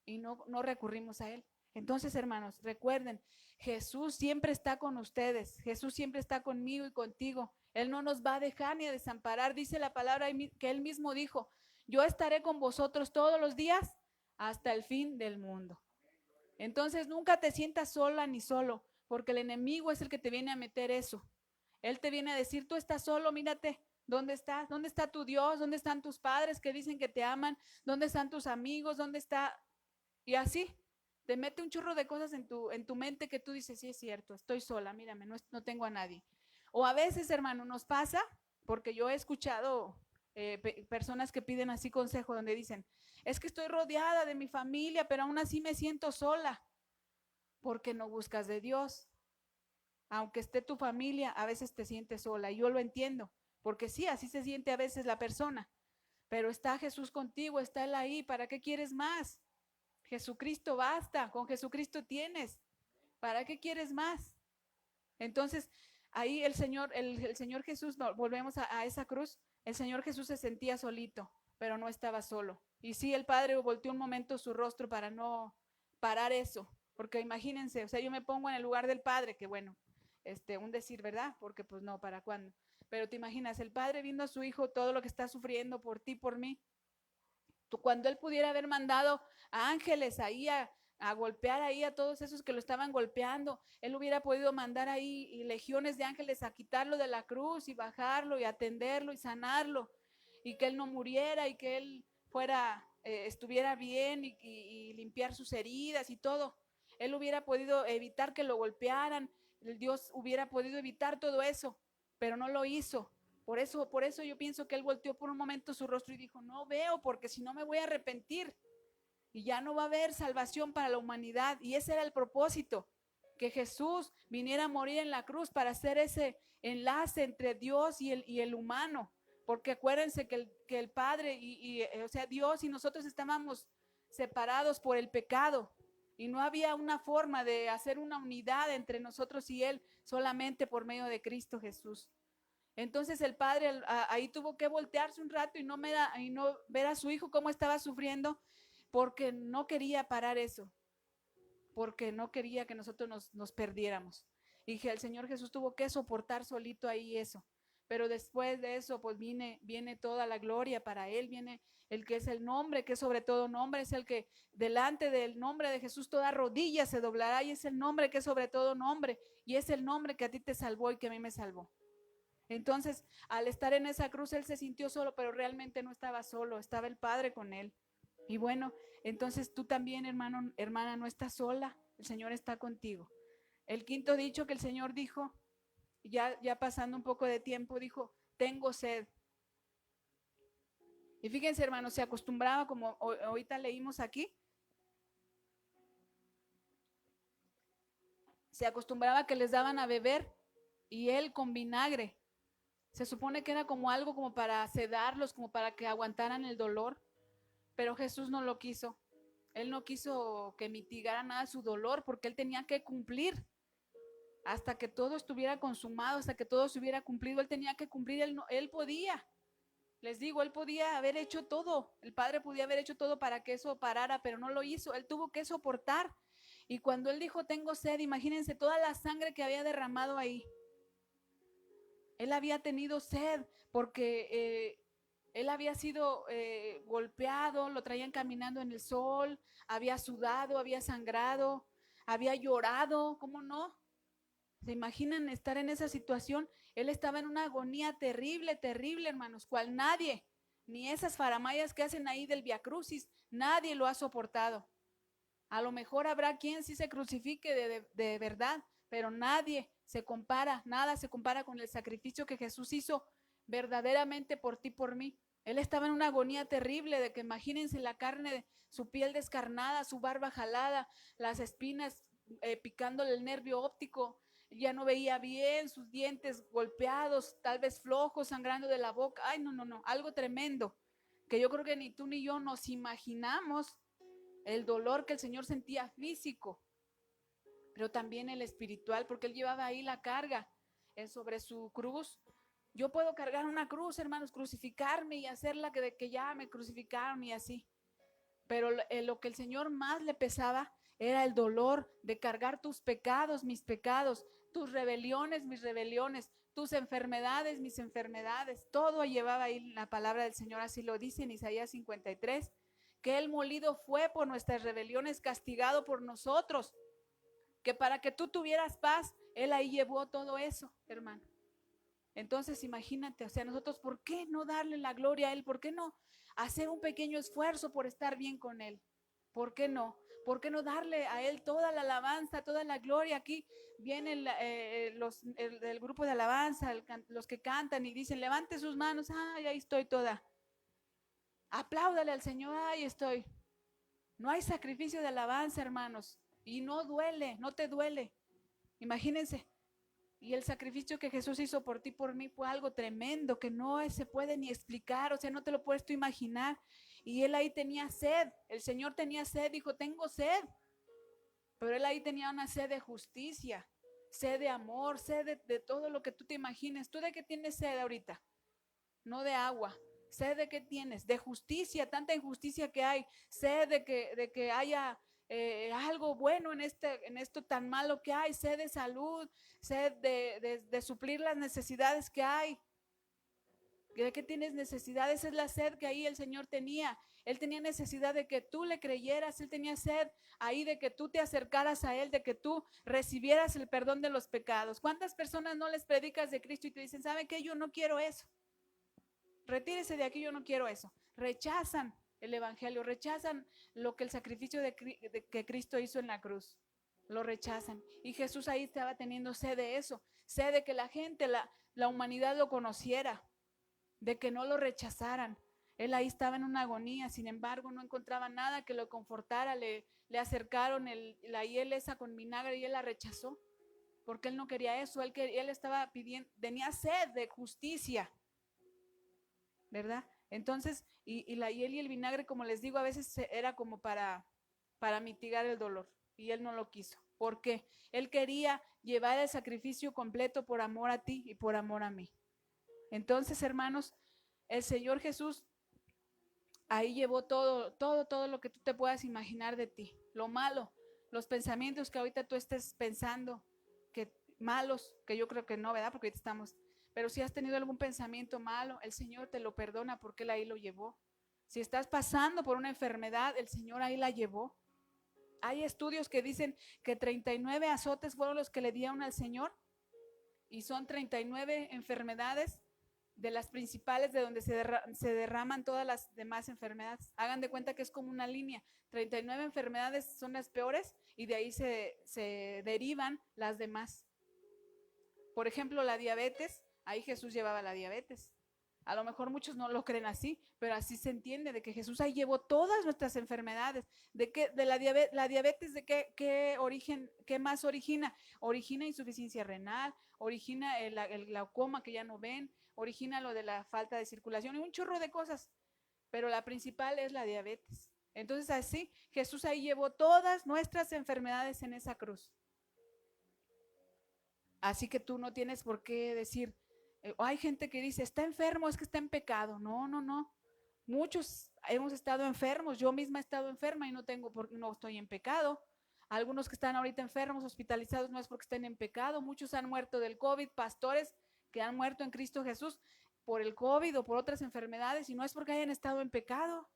Y no recurrimos a Él. Entonces, hermanos, recuerden, Jesús siempre está con ustedes, Jesús siempre está conmigo y contigo. Él no nos va a dejar ni a desamparar. Dice la palabra que Él mismo dijo, yo estaré con vosotros todos los días hasta el fin del mundo. Entonces nunca te sientas sola ni solo, porque el enemigo es el que te viene a meter eso. Él te viene a decir, tú estás solo, mírate, ¿dónde estás? ¿Dónde está tu Dios? ¿Dónde están tus padres que dicen que te aman? ¿Dónde están tus amigos? ¿Dónde está? Y así, te mete un chorro de cosas en tu mente que tú dices, sí es cierto, estoy sola, mírame, no tengo a nadie. O a veces, hermano, nos pasa, porque yo he escuchado personas que piden así consejo, donde dicen, es que estoy rodeada de mi familia, pero aún así me siento sola, porque no buscas de Dios. Aunque esté tu familia, a veces te sientes sola, y yo lo entiendo, porque sí, así se siente a veces la persona, pero está Jesús contigo, está Él ahí, ¿para qué quieres más? Jesucristo basta, con Jesucristo tienes, ¿para qué quieres más? Entonces, ahí el Señor Jesús, no, volvemos a esa cruz, el Señor Jesús se sentía solito, pero no estaba solo. Y sí, el Padre volteó un momento su rostro para no parar eso, porque imagínense, o sea, yo me pongo en el lugar del Padre, que bueno, un decir, ¿verdad? Porque pues no, ¿para cuándo? Pero te imaginas, el Padre viendo a su Hijo todo lo que está sufriendo por ti, por mí, cuando Él pudiera haber mandado a ángeles ahí a golpear ahí a todos esos que lo estaban golpeando. Él hubiera podido mandar ahí y legiones de ángeles a quitarlo de la cruz y bajarlo y atenderlo y sanarlo y que él no muriera y que él fuera, estuviera bien y limpiar sus heridas y todo. Él hubiera podido evitar que lo golpearan. Dios hubiera podido evitar todo eso, pero no lo hizo. Por eso yo pienso que él volteó por un momento su rostro y dijo, no veo, porque si no me voy a arrepentir y ya no va a haber salvación para la humanidad. Y ese era el propósito, que Jesús viniera a morir en la cruz para hacer ese enlace entre Dios y el humano. Porque acuérdense que el Padre, o sea, Dios y nosotros estábamos separados por el pecado. Y no había una forma de hacer una unidad entre nosotros y Él, solamente por medio de Cristo Jesús. Entonces el padre ahí tuvo que voltearse un rato y no ver a su hijo cómo estaba sufriendo, porque no quería parar eso, porque no quería que nosotros nos perdiéramos. Y que el Señor Jesús tuvo que soportar solito ahí eso. Pero después de eso, pues viene toda la gloria para Él, viene el que es el nombre, que es sobre todo nombre, es el que delante del nombre de Jesús toda rodilla se doblará, y es el nombre que es sobre todo nombre, y es el nombre que a ti te salvó y que a mí me salvó. Entonces, al estar en esa cruz, él se sintió solo, pero realmente no estaba solo, estaba el Padre con él. Y bueno, entonces tú también, hermano, hermana, no estás sola, el Señor está contigo. El quinto dicho que el Señor dijo, ya pasando un poco de tiempo, dijo, tengo sed. Y fíjense, hermano, se acostumbraba, como ahorita leímos aquí, se acostumbraba que les daban a beber y él con vinagre. Se supone que era como algo como para sedarlos, como para que aguantaran el dolor, pero Jesús no lo quiso. Él no quiso que mitigara nada su dolor, porque él tenía que cumplir hasta que todo estuviera consumado, hasta que todo se hubiera cumplido. Él tenía que cumplir, él podía. Les digo, él podía haber hecho todo, el Padre podía haber hecho todo para que eso parara, pero no lo hizo, él tuvo que soportar. Y cuando él dijo, tengo sed, imagínense toda la sangre que había derramado ahí. Él había tenido sed porque él había sido golpeado, lo traían caminando en el sol, había sudado, había sangrado, había llorado, ¿cómo no? ¿Se imaginan estar en esa situación? Él estaba en una agonía terrible, terrible, hermanos, cual nadie, ni esas faramayas que hacen ahí del Via Crucis, nadie lo ha soportado. A lo mejor habrá quien sí se crucifique de verdad, pero nadie se compara, nada se compara con el sacrificio que Jesús hizo verdaderamente por ti, por mí. Él estaba en una agonía terrible de que imagínense la carne, su piel descarnada, su barba jalada, las espinas picándole el nervio óptico, ya no veía bien, sus dientes golpeados, tal vez flojos, sangrando de la boca. Ay, no, no, no, algo tremendo, que yo creo que ni tú ni yo nos imaginamos el dolor que el Señor sentía físico, pero también el espiritual, porque Él llevaba ahí la carga sobre su cruz. Yo puedo cargar una cruz, hermanos, crucificarme y hacerla que ya me crucificaron y así. Pero lo que el Señor más le pesaba era el dolor de cargar tus pecados, mis pecados, tus rebeliones, mis rebeliones, tus enfermedades, mis enfermedades. Todo llevaba ahí la palabra del Señor, así lo dice en Isaías 53, que Él molido fue por nuestras rebeliones, castigado por nosotros, que para que tú tuvieras paz, Él ahí llevó todo eso, hermano. Entonces imagínate, o sea, nosotros, ¿por qué no darle la gloria a Él? ¿Por qué no hacer un pequeño esfuerzo por estar bien con Él? ¿Por qué no? ¿Por qué no darle a Él toda la alabanza, toda la gloria? Aquí vienen el grupo de alabanza, los que cantan y dicen, levante sus manos, ay, ahí estoy toda. Apláudale al Señor, ahí estoy. No hay sacrificio de alabanza, hermanos, y no duele, no te duele. Imagínense. Y el sacrificio que Jesús hizo por ti, por mí, fue algo tremendo que no se puede ni explicar, o sea, no te lo puedes tú imaginar. Y él ahí tenía sed, el Señor tenía sed, dijo, tengo sed. Pero él ahí tenía una sed de justicia, sed de amor, sed de todo lo que tú te imagines. ¿Tú de qué tienes sed ahorita? No de agua. ¿Sed de qué tienes? De justicia, tanta injusticia que hay. Sed de que haya algo bueno en esto tan malo que hay. Sed de salud, sed de suplir las necesidades que hay. ¿De qué tienes necesidad? Esa es la sed que ahí el Señor tenía. Él tenía necesidad de que tú le creyeras. Él tenía sed ahí de que tú te acercaras a Él, de que tú recibieras el perdón de los pecados. ¿Cuántas personas no les predicas de Cristo y te dicen, ¿saben qué? Yo no quiero eso. Retírese de aquí, yo no quiero eso. Rechazan el evangelio, rechazan lo que el sacrificio que Cristo hizo en la cruz. Lo rechazan. Y Jesús ahí estaba teniendo sed de eso, sed de que la gente, la humanidad lo conociera, de que no lo rechazaran. Él ahí estaba en una agonía, sin embargo no encontraba nada que lo confortara. Le acercaron la hiel esa con vinagre y él la rechazó, porque él no quería eso. Él estaba pidiendo, tenía sed de justicia, ¿verdad? Entonces, y la hiel y el vinagre, como les digo, a veces era como para mitigar el dolor, y él no lo quiso. ¿Por qué? Él quería llevar el sacrificio completo por amor a ti y por amor a mí. Entonces, hermanos, el Señor Jesús ahí llevó todo lo que tú te puedas imaginar de ti, lo malo, los pensamientos que ahorita tú estés pensando, que malos, que yo creo que no, ¿verdad? Porque ahorita estamos, pero si has tenido algún pensamiento malo, el Señor te lo perdona porque Él ahí lo llevó. Si estás pasando por una enfermedad, el Señor ahí la llevó. Hay estudios que dicen que 39 azotes fueron los que le dieron al Señor, y son 39 enfermedades de las principales, de donde se derraman todas las demás enfermedades. Hagan de cuenta que es como una línea. 39 enfermedades son las peores y de ahí se derivan las demás. Por ejemplo, la diabetes, ahí Jesús llevaba la diabetes. A lo mejor muchos no lo creen así, pero así se entiende, de que Jesús ahí llevó todas nuestras enfermedades. De la diabetes, ¿de qué origen, qué más origina? Origina insuficiencia renal, origina el glaucoma que ya no ven, origina lo de la falta de circulación y un chorro de cosas, pero la principal es la diabetes. Entonces así, Jesús ahí llevó todas nuestras enfermedades en esa cruz. Así que tú no tienes por qué decir, Hay gente que dice, está enfermo, es que está en pecado. No, no, no. Muchos hemos estado enfermos, yo misma he estado enferma y no estoy en pecado. Algunos que están ahorita enfermos, hospitalizados, no es porque estén en pecado. Muchos han muerto del COVID, pastores que han muerto en Cristo Jesús por el COVID o por otras enfermedades, y no es porque hayan estado en pecado.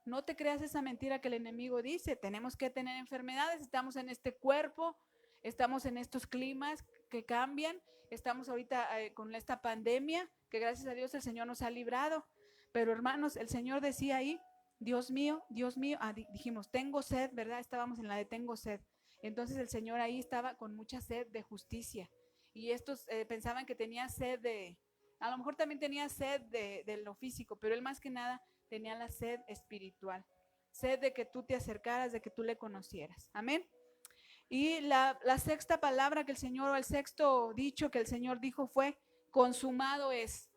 No te creas esa mentira que el enemigo dice. Tenemos que tener enfermedades, estamos en este cuerpo, estamos en estos climas que cambian, estamos ahorita con esta pandemia, que gracias a Dios el Señor nos ha librado. Pero hermanos, el Señor decía ahí, Dios mío, dijimos, tengo sed, ¿verdad? Estábamos en la de tengo sed. Entonces el Señor ahí estaba con mucha sed de justicia. Y estos pensaban que tenía sed a lo mejor también tenía sed de lo físico, pero él más que nada tenía la sed espiritual. Sed de que tú te acercaras, de que tú le conocieras. Amén. Y la sexta palabra que el Señor, o el sexto dicho que el Señor dijo fue, consumado es.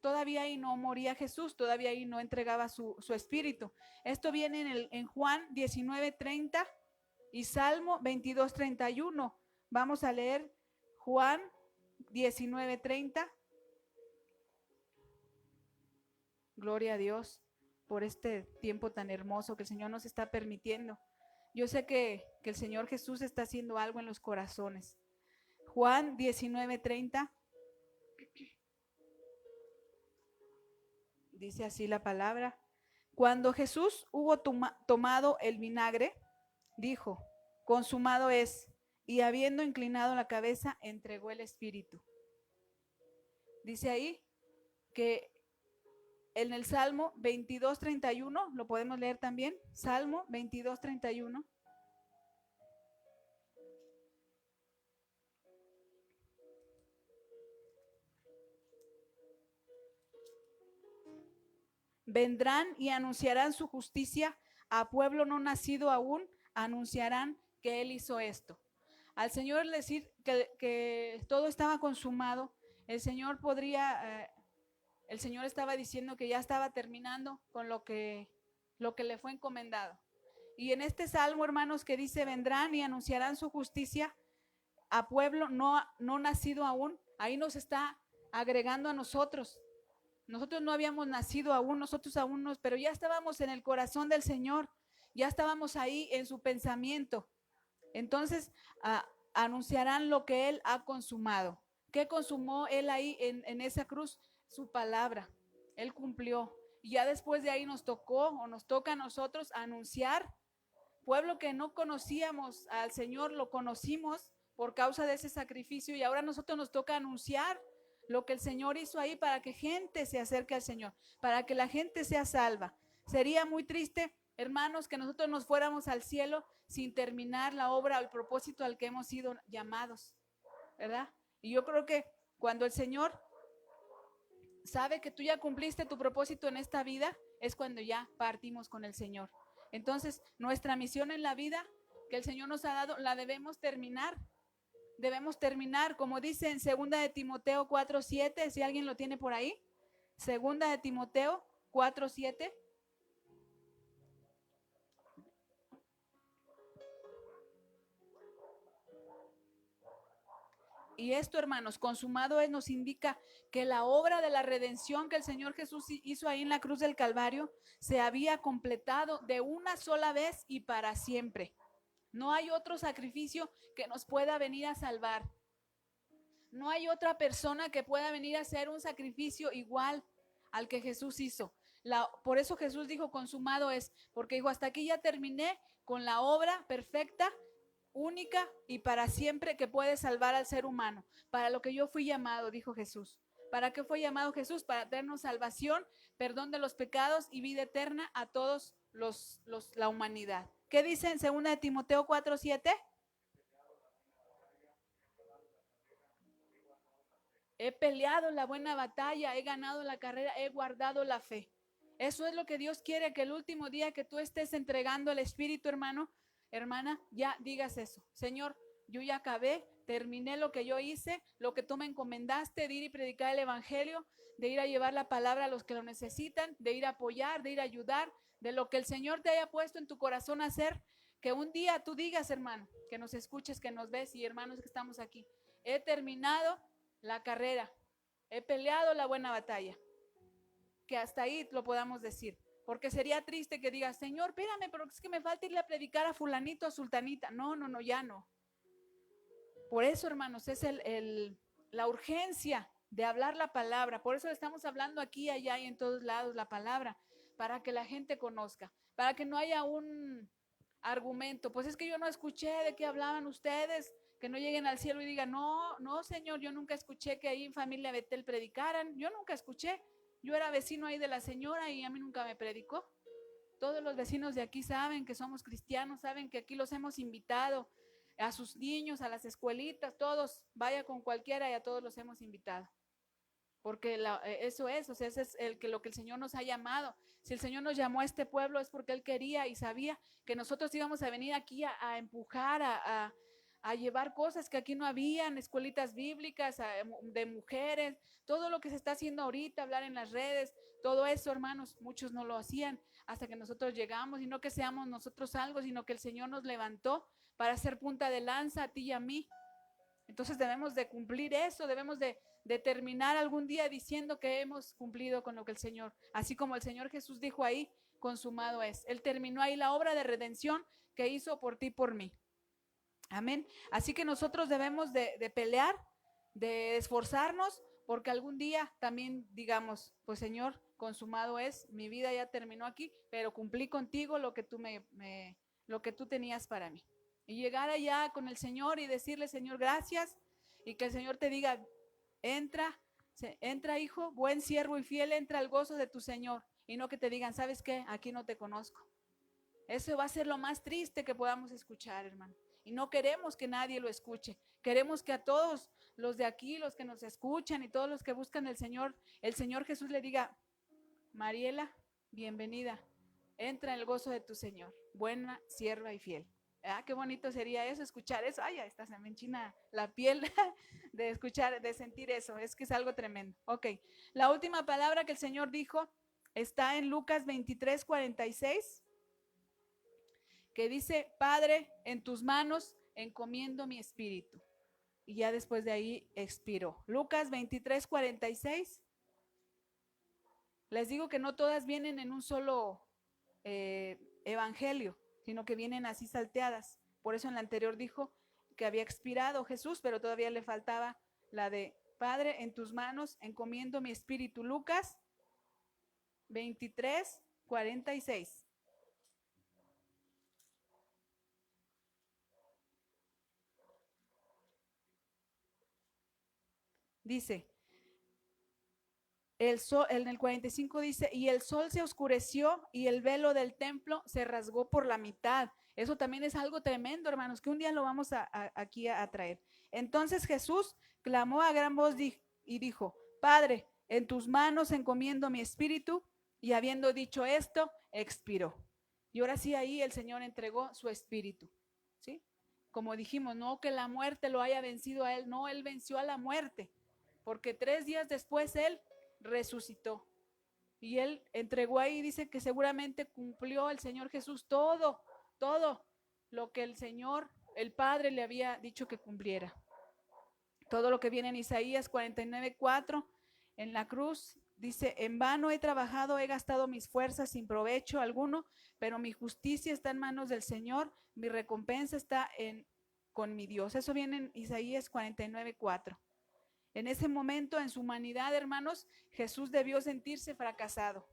Todavía ahí no moría Jesús, todavía ahí no entregaba su espíritu. Esto viene en Juan 19:30 y Salmo 22:31. Vamos a leer Juan 19:30. Gloria a Dios por este tiempo tan hermoso que el Señor nos está permitiendo. Yo sé que el Señor Jesús está haciendo algo en los corazones. Juan 19:30. Dice así la palabra. Cuando Jesús hubo tomado el vinagre, dijo, consumado es, y habiendo inclinado la cabeza, entregó el espíritu. Dice ahí que en el Salmo 22:31, lo podemos leer también, Salmo 22:31. Vendrán y anunciarán su justicia a pueblo no nacido aún, anunciarán que Él hizo esto. Al Señor decir que todo estaba consumado, el Señor el Señor estaba diciendo que ya estaba terminando con lo que le fue encomendado. Y en este salmo, hermanos, que dice, vendrán y anunciarán su justicia a pueblo no nacido aún, ahí nos está agregando a nosotros. Nosotros no habíamos nacido aún, nosotros aún no, pero ya estábamos en el corazón del Señor, ya estábamos ahí en su pensamiento. Entonces, anunciarán lo que Él ha consumado. ¿Qué consumó Él ahí en esa cruz? Su palabra. Él cumplió. Y ya después de ahí nos toca a nosotros anunciar. Pueblo que no conocíamos al Señor, lo conocimos por causa de ese sacrificio, y ahora a nosotros nos toca anunciar lo que el Señor hizo ahí para que gente se acerque al Señor, para que la gente sea salva. Sería muy triste, hermanos, que nosotros nos fuéramos al cielo sin terminar la obra o el propósito al que hemos sido llamados, ¿verdad? Y yo creo que cuando el Señor sabe que tú ya cumpliste tu propósito en esta vida, es cuando ya partimos con el Señor. Entonces, nuestra misión en la vida que el Señor nos ha dado, la debemos terminar. Debemos terminar, como dice en 2 de Timoteo 4:7, si alguien lo tiene por ahí. 2 de Timoteo 4:7. Y esto, hermanos, consumado es, nos indica que la obra de la redención que el Señor Jesús hizo ahí en la cruz del Calvario se había completado de una sola vez y para siempre. No hay otro sacrificio que nos pueda venir a salvar. No hay otra persona que pueda venir a hacer un sacrificio igual al que Jesús hizo. Por eso Jesús dijo, consumado es, porque dijo, hasta aquí ya terminé con la obra perfecta, única y para siempre que puede salvar al ser humano. Para lo que yo fui llamado, dijo Jesús. ¿Para qué fue llamado Jesús? Para darnos salvación, perdón de los pecados y vida eterna a todos la humanidad. ¿Qué dice en 2 de Timoteo 4:7? He peleado la buena batalla, he ganado la carrera, he guardado la fe. Eso es lo que Dios quiere, que el último día que tú estés entregando el Espíritu, hermano, hermana, ya digas eso. Señor, yo ya acabé, terminé lo que yo hice, lo que tú me encomendaste, de ir y predicar el Evangelio, de ir a llevar la palabra a los que lo necesitan, de ir a apoyar, de ir a ayudar, de lo que el Señor te haya puesto en tu corazón a hacer. Que un día tú digas, hermano, que nos escuches, que nos ves, y hermanos que estamos aquí, he terminado la carrera, he peleado la buena batalla. Que hasta ahí lo podamos decir. Porque sería triste que digas, Señor, espérame, pero es que me falta irle a predicar a fulanito, a sultanita. No, ya no. Por eso, hermanos, es la urgencia de hablar la palabra. Por eso estamos hablando aquí, allá y en todos lados la palabra, para que la gente conozca, para que no haya un argumento. Pues es que yo no escuché de qué hablaban ustedes, que no lleguen al cielo y digan, no, Señor, yo nunca escuché que ahí en familia Betel predicaran. Yo nunca escuché. Yo era vecino ahí de la señora y a mí nunca me predicó. Todos los vecinos de aquí saben que somos cristianos, saben que aquí los hemos invitado a sus niños, a las escuelitas, todos, vaya con cualquiera y a todos los hemos invitado. Porque eso es, o sea, ese es lo que el Señor nos ha llamado. Si el Señor nos llamó a este pueblo es porque Él quería y sabía que nosotros íbamos a venir aquí a empujar, a llevar cosas que aquí no habían, escuelitas bíblicas, de mujeres, todo lo que se está haciendo ahorita, hablar en las redes, todo eso, hermanos, muchos no lo hacían hasta que nosotros llegamos, y no que seamos nosotros algo, sino que el Señor nos levantó para ser punta de lanza a ti y a mí. Entonces debemos de cumplir eso, debemos de terminar algún día diciendo que hemos cumplido con lo que el Señor, así como el Señor Jesús dijo ahí, consumado es. Él terminó ahí la obra de redención que hizo por ti y por mí. Amén. Así que nosotros debemos de pelear, de esforzarnos, porque algún día también digamos, pues Señor, consumado es, mi vida ya terminó aquí, pero cumplí contigo lo que tú lo que tú tenías para mí. Y llegar allá con el Señor y decirle, Señor, gracias, y que el Señor te diga, entra hijo, buen siervo y fiel, entra al gozo de tu Señor, y no que te digan, ¿sabes qué? Aquí no te conozco. Eso va a ser lo más triste que podamos escuchar, hermano. Y no queremos que nadie lo escuche. Queremos que a todos los de aquí, los que nos escuchan y todos los que buscan el Señor Jesús le diga, Mariela, bienvenida. Entra en el gozo de tu Señor. Buena sierva y fiel. Ah, qué bonito sería eso, escuchar eso. Ay, esta se me enchina la piel de escuchar, de sentir eso. Es que es algo tremendo. Ok, la última palabra que el Señor dijo está en Lucas 23:46. Que dice, Padre, en tus manos encomiendo mi espíritu. Y ya después de ahí expiró. Lucas 23:46. Les digo que no todas vienen en un solo evangelio, sino que vienen así salteadas. Por eso en la anterior dijo que había expirado Jesús, pero todavía le faltaba la de, Padre, en tus manos encomiendo mi espíritu. Lucas 23:46. Dice, el sol, en el 45 dice, y el sol se oscureció y el velo del templo se rasgó por la mitad. Eso también es algo tremendo, hermanos, que un día lo vamos aquí a traer. Entonces Jesús clamó a gran voz y dijo, Padre, en tus manos encomiendo mi espíritu. Y habiendo dicho esto, expiró. Y ahora sí, ahí el Señor entregó su espíritu, ¿sí? Como dijimos, no que la muerte lo haya vencido a él, no, él venció a la muerte, porque 3 días después él resucitó. Y él entregó ahí, dice que seguramente cumplió el Señor Jesús todo lo que el Señor, el Padre, le había dicho que cumpliera. Todo lo que viene en Isaías 49:4, en la cruz, dice, en vano he trabajado, he gastado mis fuerzas sin provecho alguno, pero mi justicia está en manos del Señor, mi recompensa está con mi Dios. Eso viene en Isaías 49:4. En ese momento, en su humanidad, hermanos, Jesús debió sentirse fracasado.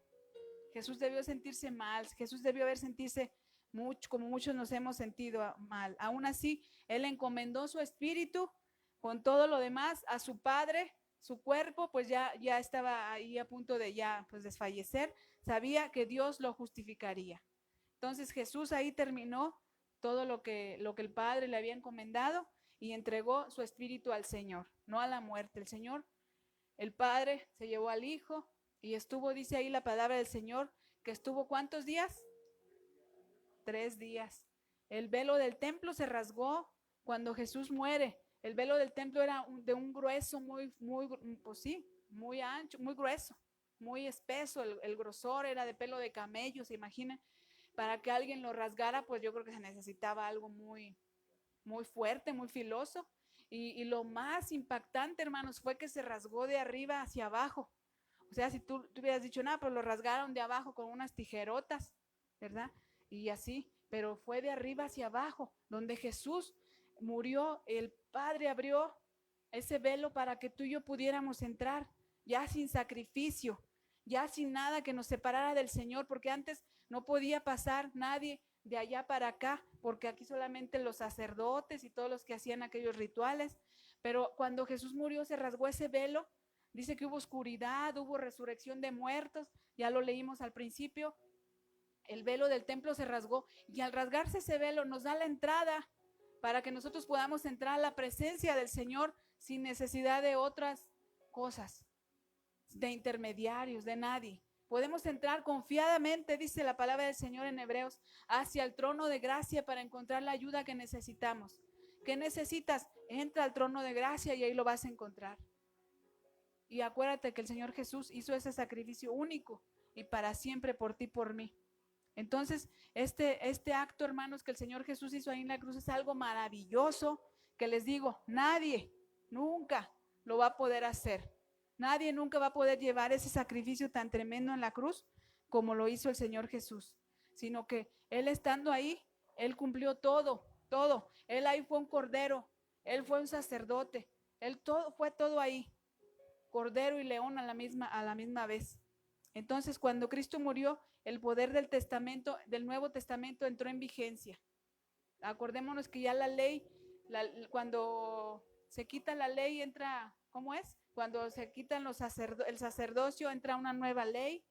Jesús debió sentirse mal. Jesús debió haber sentirse mucho, como muchos nos hemos sentido mal. Aún así, Él encomendó su espíritu con todo lo demás a su Padre. Su cuerpo pues ya estaba ahí a punto de ya pues desfallecer. Sabía que Dios lo justificaría. Entonces Jesús ahí terminó todo lo que el Padre le había encomendado y entregó su espíritu al Señor, no a la muerte. El Señor, el Padre, se llevó al Hijo y estuvo, dice ahí la palabra del Señor, que estuvo ¿cuántos días? 3 días. El velo del templo se rasgó cuando Jesús muere. El velo del templo era de un grueso pues sí, muy ancho, muy grueso, muy espeso. El grosor era de pelo de camello, se imaginan. Para que alguien lo rasgara, pues yo creo que se necesitaba algo muy fuerte, muy filoso. Y lo más impactante, hermanos, fue que se rasgó de arriba hacia abajo. O sea, si tú hubieras dicho, nada, pues lo rasgaron de abajo con unas tijerotas, ¿verdad? Y así, pero fue de arriba hacia abajo, donde Jesús murió, el Padre abrió ese velo para que tú y yo pudiéramos entrar, ya sin sacrificio, ya sin nada que nos separara del Señor, porque antes no podía pasar nadie de allá para acá, porque aquí solamente los sacerdotes y todos los que hacían aquellos rituales, pero cuando Jesús murió se rasgó ese velo. Dice que hubo oscuridad, hubo resurrección de muertos, ya lo leímos al principio. El velo del templo se rasgó y al rasgarse ese velo nos da la entrada para que nosotros podamos entrar a la presencia del Señor sin necesidad de otras cosas, de intermediarios, de nadie. Podemos entrar confiadamente, dice la palabra del Señor en Hebreos, hacia el trono de gracia para encontrar la ayuda que necesitamos. ¿Qué necesitas? Entra al trono de gracia y ahí lo vas a encontrar. Y acuérdate que el Señor Jesús hizo ese sacrificio único y para siempre por ti, por mí. Entonces, este acto, hermanos, que el Señor Jesús hizo ahí en la cruz es algo maravilloso, que les digo, nadie nunca lo va a poder hacer. Nadie nunca va a poder llevar ese sacrificio tan tremendo en la cruz como lo hizo el Señor Jesús, sino que Él estando ahí, Él cumplió todo, todo. Él ahí fue un cordero, Él fue un sacerdote, Él fue todo ahí, cordero y león a la misma vez. Entonces, cuando Cristo murió, el poder del testamento, del Nuevo Testamento entró en vigencia. Acordémonos que ya la ley, cuando se quita la ley entra, ¿cómo es? Cuando se quitan el sacerdocio entra una nueva ley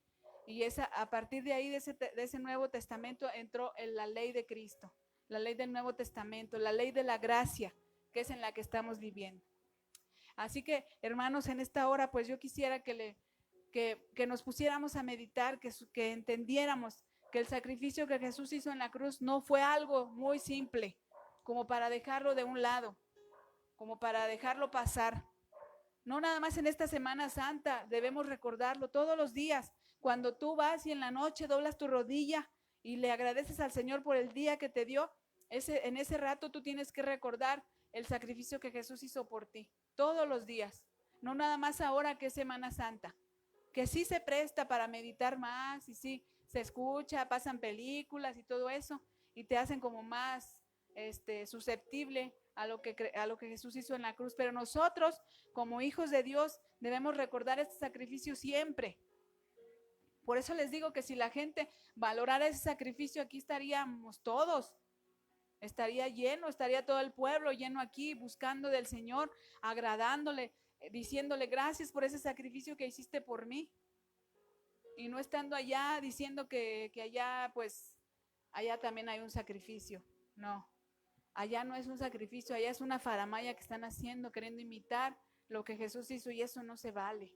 y a partir de ahí, de ese Nuevo Testamento entró la ley de Cristo, la ley del Nuevo Testamento, la ley de la gracia, que es en la que estamos viviendo. Así que, hermanos, en esta hora, pues yo quisiera que nos pusiéramos a meditar, que entendiéramos que el sacrificio que Jesús hizo en la cruz no fue algo muy simple, como para dejarlo de un lado, como para dejarlo pasar. No nada más en esta Semana Santa, debemos recordarlo todos los días. Cuando tú vas y en la noche doblas tu rodilla y le agradeces al Señor por el día que te dio, en ese rato tú tienes que recordar el sacrificio que Jesús hizo por ti, todos los días. No nada más ahora que es Semana Santa, que sí se presta para meditar más y sí se escucha, pasan películas y todo eso y te hacen como más susceptible a lo que Jesús hizo en la cruz, pero nosotros como hijos de Dios debemos recordar este sacrificio siempre. Por eso les digo que si la gente valorara ese sacrificio, aquí estaríamos todos, estaría lleno, estaría todo el pueblo lleno aquí, buscando del Señor, agradándole, diciéndole gracias por ese sacrificio que hiciste por mí. Y no estando allá diciendo que allá, pues, allá también hay un sacrificio. No, allá no es un sacrificio, allá es una faramaya que están haciendo, queriendo imitar lo que Jesús hizo y eso no se vale.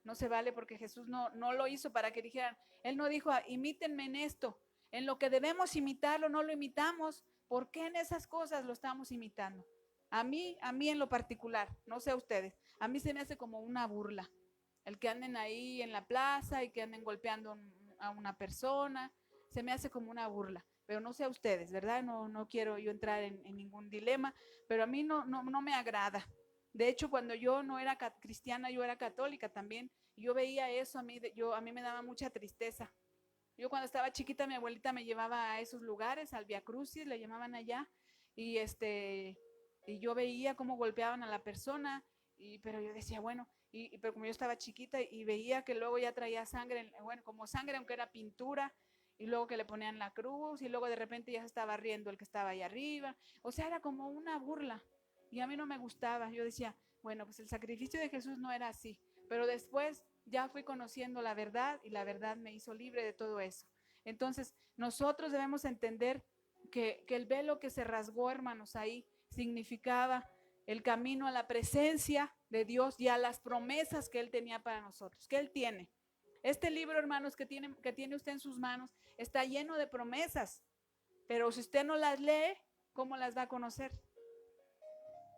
No se vale porque Jesús no lo hizo para que dijeran, Él no dijo, imítenme en esto, en lo que debemos imitarlo no lo imitamos, ¿por qué en esas cosas lo estamos imitando? A mí en lo particular, no sé a ustedes, a mí se me hace como una burla, el que anden ahí en la plaza y que anden golpeando a una persona, se me hace como una burla, pero no sé a ustedes, ¿verdad? No quiero yo entrar en ningún dilema, pero a mí no me agrada. De hecho, cuando yo no era cristiana, yo era católica también. Y yo veía eso, a mí me daba mucha tristeza. Yo cuando estaba chiquita, mi abuelita me llevaba a esos lugares, al Via Crucis, le llamaban allá, y y yo veía cómo golpeaban a la persona, pero yo decía, bueno, pero como yo estaba chiquita y veía que luego ya traía sangre, bueno, como sangre, aunque era pintura, y luego que le ponían la cruz, y luego de repente ya se estaba riendo el que estaba ahí arriba, o sea, era como una burla. Y a mí no me gustaba, yo decía, bueno, pues el sacrificio de Jesús no era así, pero después ya fui conociendo la verdad y la verdad me hizo libre de todo eso. Entonces, nosotros debemos entender que el velo que se rasgó, hermanos, ahí significaba el camino a la presencia de Dios y a las promesas que Él tenía para nosotros, que Él tiene. Este libro, hermanos, que tiene usted en sus manos, está lleno de promesas, pero si usted no las lee, ¿cómo las va a conocer?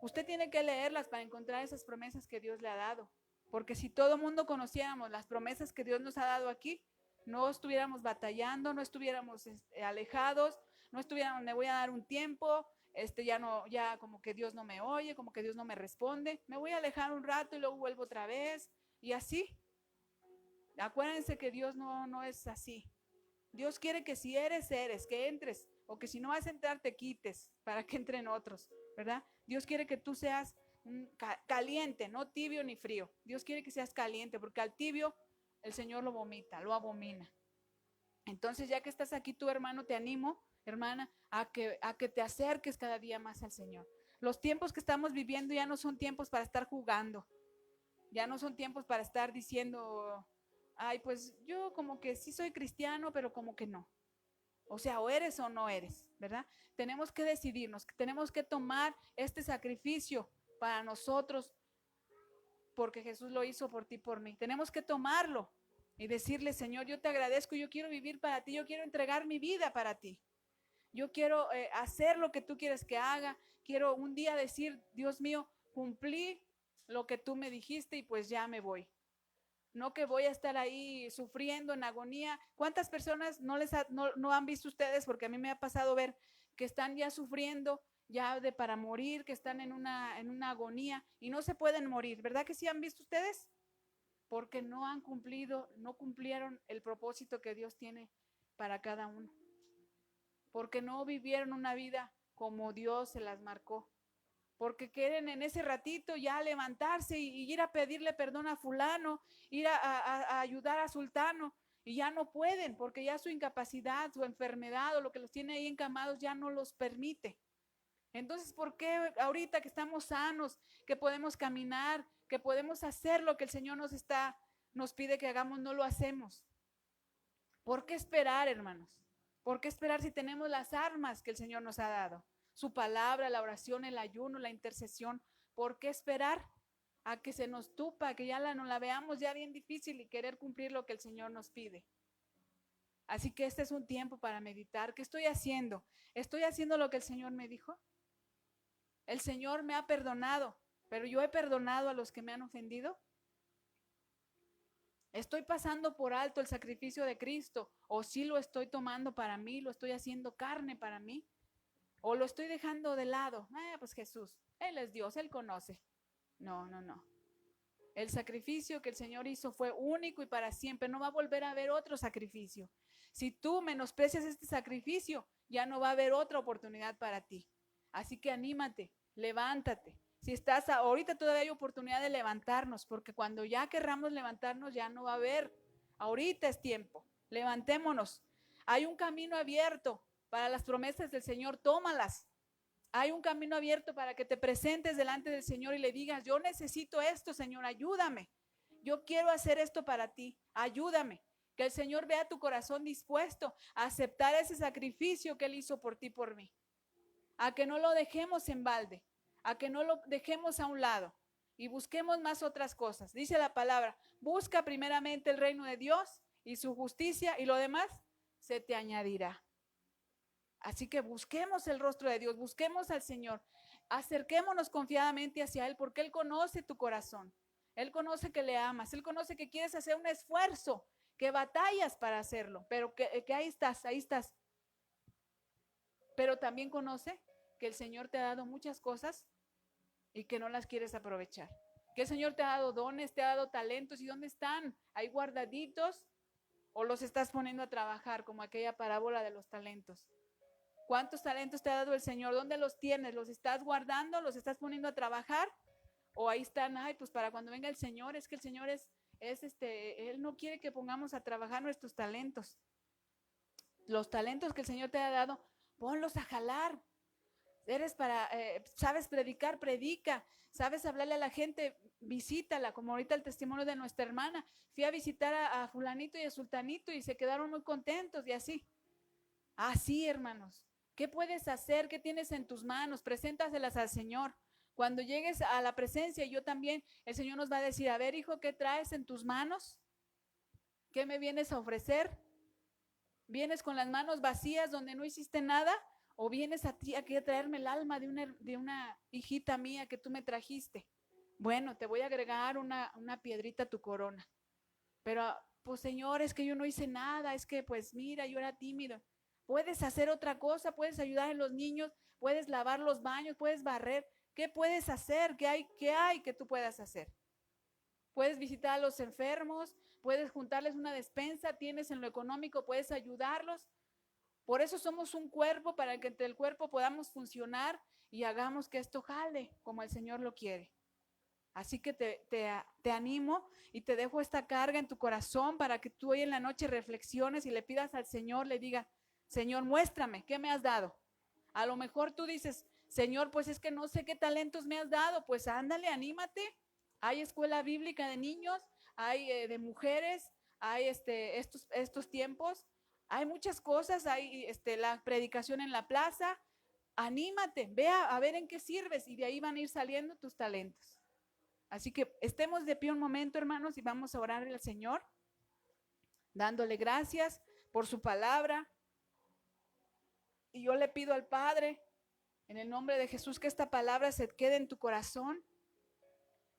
Usted tiene que leerlas para encontrar esas promesas que Dios le ha dado. Porque si todo mundo conociéramos las promesas que Dios nos ha dado aquí, no estuviéramos batallando, no estuviéramos alejados, no estuviéramos, me voy a dar un tiempo, ya no, ya como que Dios no me oye, como que Dios no me responde, me voy a alejar un rato y luego vuelvo otra vez, y así. Acuérdense que Dios no es así. Dios quiere que si eres, que entres, o que si no vas a entrar, te quites, para que entren otros, ¿verdad? Dios quiere que tú seas caliente, no tibio ni frío. Dios quiere que seas caliente, porque al tibio el Señor lo vomita, lo abomina. Entonces, ya que estás aquí, tu hermano, te animo, hermana, a que te acerques cada día más al Señor. Los tiempos que estamos viviendo ya no son tiempos para estar jugando, ya no son tiempos para estar diciendo, ay, pues yo como que sí soy cristiano, pero como que no. O sea, o eres o no eres, ¿verdad? Tenemos que decidirnos, tenemos que tomar este sacrificio para nosotros, porque Jesús lo hizo por ti, por mí. Tenemos que tomarlo y decirle, Señor, yo te agradezco, yo quiero vivir para ti, yo quiero entregar mi vida para ti. Yo quiero hacer lo que tú quieres que haga. Quiero un día decir, Dios mío, cumplí lo que tú me dijiste y pues ya me voy. No que voy a estar ahí sufriendo en agonía. ¿Cuántas personas no han visto ustedes? Porque a mí me ha pasado ver que están ya sufriendo, ya para morir, que están en una agonía y no se pueden morir. ¿Verdad que sí han visto ustedes? Porque no cumplieron el propósito que Dios tiene para cada uno. Porque no vivieron una vida como Dios se las marcó. Porque quieren en ese ratito ya levantarse y ir a pedirle perdón a fulano, ir a ayudar a sultano, y ya no pueden porque ya su incapacidad, su enfermedad o lo que los tiene ahí encamados ya no los permite. Entonces, ¿por qué ahorita que estamos sanos, que podemos caminar, que podemos hacer lo que el Señor nos pide que hagamos, no lo hacemos? ¿Por qué esperar, hermanos? ¿Por qué esperar si tenemos las armas que el Señor nos ha dado? Su palabra, la oración, el ayuno, la intercesión. ¿Por qué esperar a que se nos tupa, que ya nos la veamos ya bien difícil y querer cumplir lo que el Señor nos pide? Así que este es un tiempo para meditar. ¿Qué estoy haciendo? ¿Estoy haciendo lo que el Señor me dijo? El Señor me ha perdonado, pero yo he perdonado a los que me han ofendido. ¿Estoy pasando por alto el sacrificio de Cristo? ¿O sí lo estoy tomando para mí? ¿Lo estoy haciendo carne para mí? ¿O lo estoy dejando de lado? Pues Jesús, Él es Dios, Él conoce. No. El sacrificio que el Señor hizo fue único y para siempre. No va a volver a haber otro sacrificio. Si tú menosprecias este sacrificio, ya no va a haber otra oportunidad para ti. Así que anímate, levántate. Si estás ahorita, todavía hay oportunidad de levantarnos, porque cuando ya querramos levantarnos ya no va a haber. Ahorita es tiempo. Levantémonos. Hay un camino abierto para las promesas del Señor. Tómalas. Hay un camino abierto para que te presentes delante del Señor y le digas, yo necesito esto, Señor, ayúdame. Yo quiero hacer esto para ti, ayúdame. Que el Señor vea tu corazón dispuesto a aceptar ese sacrificio que Él hizo por ti, por mí. A que no lo dejemos en balde, a que no lo dejemos a un lado y busquemos más otras cosas. Dice la palabra, busca primeramente el reino de Dios y su justicia y lo demás se te añadirá. Así que busquemos el rostro de Dios, busquemos al Señor, acerquémonos confiadamente hacia Él, porque Él conoce tu corazón, Él conoce que le amas, Él conoce que quieres hacer un esfuerzo, que batallas para hacerlo, pero que ahí estás. Pero también conoce que el Señor te ha dado muchas cosas y que no las quieres aprovechar. Que el Señor te ha dado dones, te ha dado talentos, ¿y dónde están? ¿Ahí guardaditos o los estás poniendo a trabajar como aquella parábola de los talentos? ¿Cuántos talentos te ha dado el Señor? ¿Dónde los tienes? ¿Los estás guardando? ¿Los estás poniendo a trabajar? ¿O ahí están? Ay, pues para cuando venga el Señor, es que el Señor Él no quiere que pongamos a trabajar nuestros talentos. Los talentos que el Señor te ha dado, ponlos a jalar. Sabes predicar, predica. Sabes hablarle a la gente, visítala, como ahorita el testimonio de nuestra hermana. Fui a visitar a fulanito y a sultanito y se quedaron muy contentos y así. Así, hermanos. ¿Qué puedes hacer? ¿Qué tienes en tus manos? Preséntaselas al Señor. Cuando llegues a la presencia, yo también, el Señor nos va a decir, a ver, hijo, ¿qué traes en tus manos? ¿Qué me vienes a ofrecer? ¿Vienes con las manos vacías donde no hiciste nada? ¿O vienes aquí a traerme el alma de una hijita mía que tú me trajiste? Bueno, te voy a agregar una piedrita a tu corona. Pero, pues Señor, es que yo no hice nada, es que pues mira, yo era tímido. Puedes hacer otra cosa, puedes ayudar a los niños, puedes lavar los baños, puedes barrer. ¿Qué puedes hacer? ¿Qué hay que tú puedas hacer? Puedes visitar a los enfermos, puedes juntarles una despensa, tienes en lo económico, puedes ayudarlos. Por eso somos un cuerpo, para que entre el cuerpo podamos funcionar y hagamos que esto jale como el Señor lo quiere. Así que te animo y te dejo esta carga en tu corazón para que tú hoy en la noche reflexiones y le pidas al Señor, le diga, Señor, muéstrame, ¿qué me has dado? A lo mejor tú dices, Señor, pues es que no sé qué talentos me has dado. Pues ándale, anímate. Hay escuela bíblica de niños, hay de mujeres, hay estos tiempos, hay muchas cosas, hay la predicación en la plaza. Anímate, ve a ver en qué sirves y de ahí van a ir saliendo tus talentos. Así que estemos de pie un momento, hermanos, y vamos a orarle al Señor, dándole gracias por su palabra. Y yo le pido al Padre, en el nombre de Jesús, que esta palabra se quede en tu corazón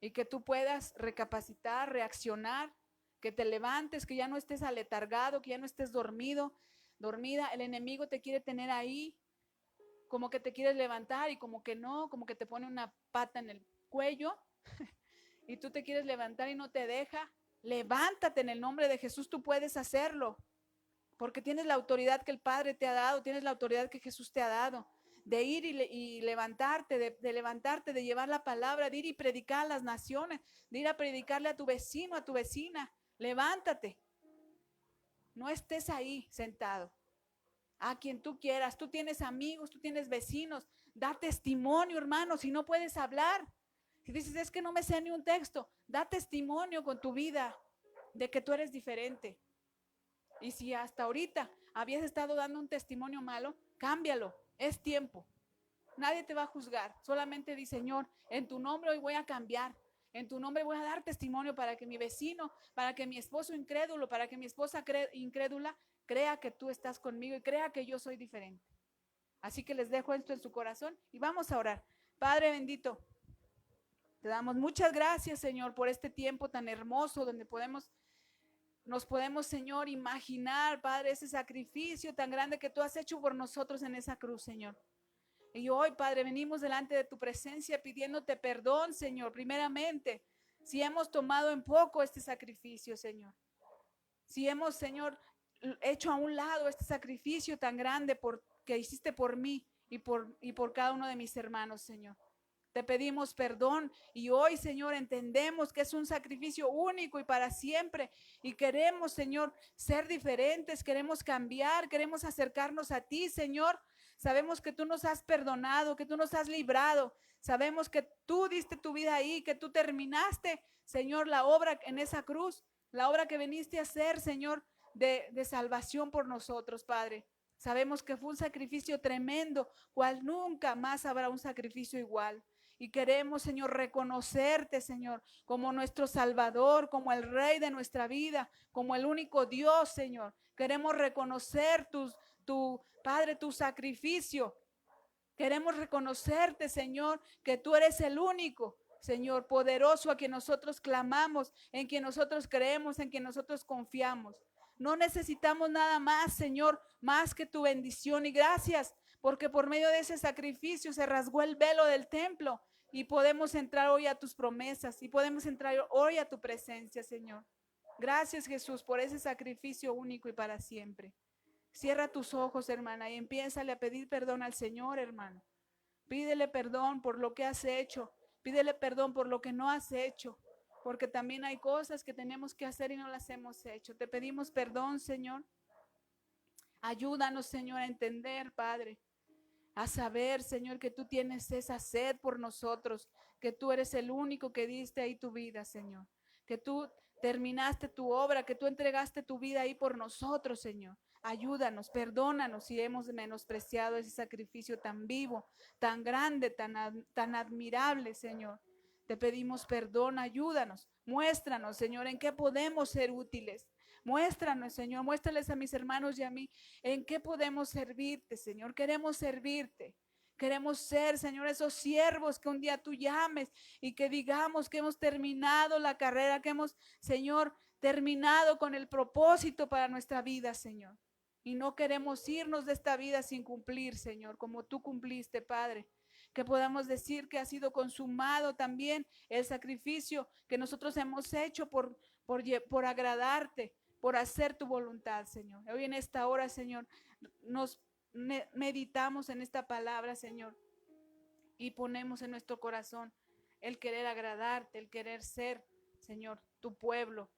y que tú puedas recapacitar, reaccionar, que te levantes, que ya no estés aletargado, que ya no estés dormido, dormida. El enemigo te quiere tener ahí, como que te quieres levantar y como que no, como que te pone una pata en el cuello y tú te quieres levantar y no te deja. Levántate en el nombre de Jesús, tú puedes hacerlo, porque tienes la autoridad que el Padre te ha dado, tienes la autoridad que Jesús te ha dado, de ir y levantarte, de levantarte, de llevar la palabra, de ir y predicar a las naciones, de ir a predicarle a tu vecino, a tu vecina. Levántate, no estés ahí sentado. A quien tú quieras, tú tienes amigos, tú tienes vecinos, da testimonio, hermano. Si no puedes hablar, si dices, es que no me sé ni un texto, da testimonio con tu vida de que tú eres diferente. Y si hasta ahorita habías estado dando un testimonio malo, cámbialo, es tiempo. Nadie te va a juzgar, solamente di, Señor, en tu nombre hoy voy a cambiar. En tu nombre voy a dar testimonio para que mi vecino, para que mi esposo incrédulo, para que mi esposa incrédula crea que tú estás conmigo y crea que yo soy diferente. Así que les dejo esto en su corazón y vamos a orar. Padre bendito, te damos muchas gracias, Señor, por este tiempo tan hermoso donde nos podemos, Señor, imaginar, Padre, ese sacrificio tan grande que tú has hecho por nosotros en esa cruz, Señor. Y hoy, Padre, venimos delante de tu presencia pidiéndote perdón, Señor, primeramente, si hemos tomado en poco este sacrificio, Señor. Si hemos, Señor, hecho a un lado este sacrificio tan grande que hiciste por mí y por cada uno de mis hermanos, Señor. Te pedimos perdón y hoy, Señor, entendemos que es un sacrificio único y para siempre. Y queremos, Señor, ser diferentes, queremos cambiar, queremos acercarnos a ti, Señor. Sabemos que tú nos has perdonado, que tú nos has librado. Sabemos que tú diste tu vida ahí, que tú terminaste, Señor, la obra en esa cruz, la obra que viniste a hacer, Señor, de salvación por nosotros, Padre. Sabemos que fue un sacrificio tremendo, cual nunca más habrá un sacrificio igual. Y queremos, Señor, reconocerte, Señor, como nuestro Salvador, como el Rey de nuestra vida, como el único Dios, Señor. Queremos reconocer Padre, tu sacrificio. Queremos reconocerte, Señor, que tú eres el único, Señor, poderoso a quien nosotros clamamos, en quien nosotros creemos, en quien nosotros confiamos. No necesitamos nada más, Señor, más que tu bendición y gracias, porque por medio de ese sacrificio se rasgó el velo del templo y podemos entrar hoy a tus promesas y podemos entrar hoy a tu presencia, Señor. Gracias, Jesús, por ese sacrificio único y para siempre. Cierra tus ojos, hermana, y empiézale a pedir perdón al Señor, hermano. Pídele perdón por lo que has hecho. Pídele perdón por lo que no has hecho, porque también hay cosas que tenemos que hacer y no las hemos hecho. Te pedimos perdón, Señor. Ayúdanos, Señor, a entender, Padre, a saber, Señor, que tú tienes esa sed por nosotros, que tú eres el único que diste ahí tu vida, Señor, que tú terminaste tu obra, que tú entregaste tu vida ahí por nosotros, Señor. Ayúdanos, perdónanos si hemos menospreciado ese sacrificio tan vivo, tan grande, tan admirable, Señor. Te pedimos perdón, ayúdanos, muéstranos, Señor, en qué podemos ser útiles. Muéstranos, Señor, muéstrales a mis hermanos y a mí en qué podemos servirte, Señor. Queremos servirte. Queremos ser, Señor, esos siervos que un día tú llames y que digamos que hemos terminado la carrera, que hemos, Señor, terminado con el propósito para nuestra vida, Señor. Y no queremos irnos de esta vida sin cumplir, Señor, como tú cumpliste, Padre. Que podamos decir que ha sido consumado también el sacrificio que nosotros hemos hecho por agradarte, por hacer tu voluntad, Señor. Hoy en esta hora, Señor, nos meditamos en esta palabra, Señor, y ponemos en nuestro corazón el querer agradarte, el querer ser, Señor, tu pueblo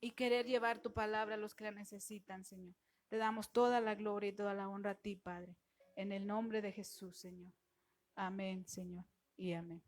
y querer llevar tu palabra a los que la necesitan, Señor. Te damos toda la gloria y toda la honra a ti, Padre, en el nombre de Jesús, Señor. Amén, Señor, y amén.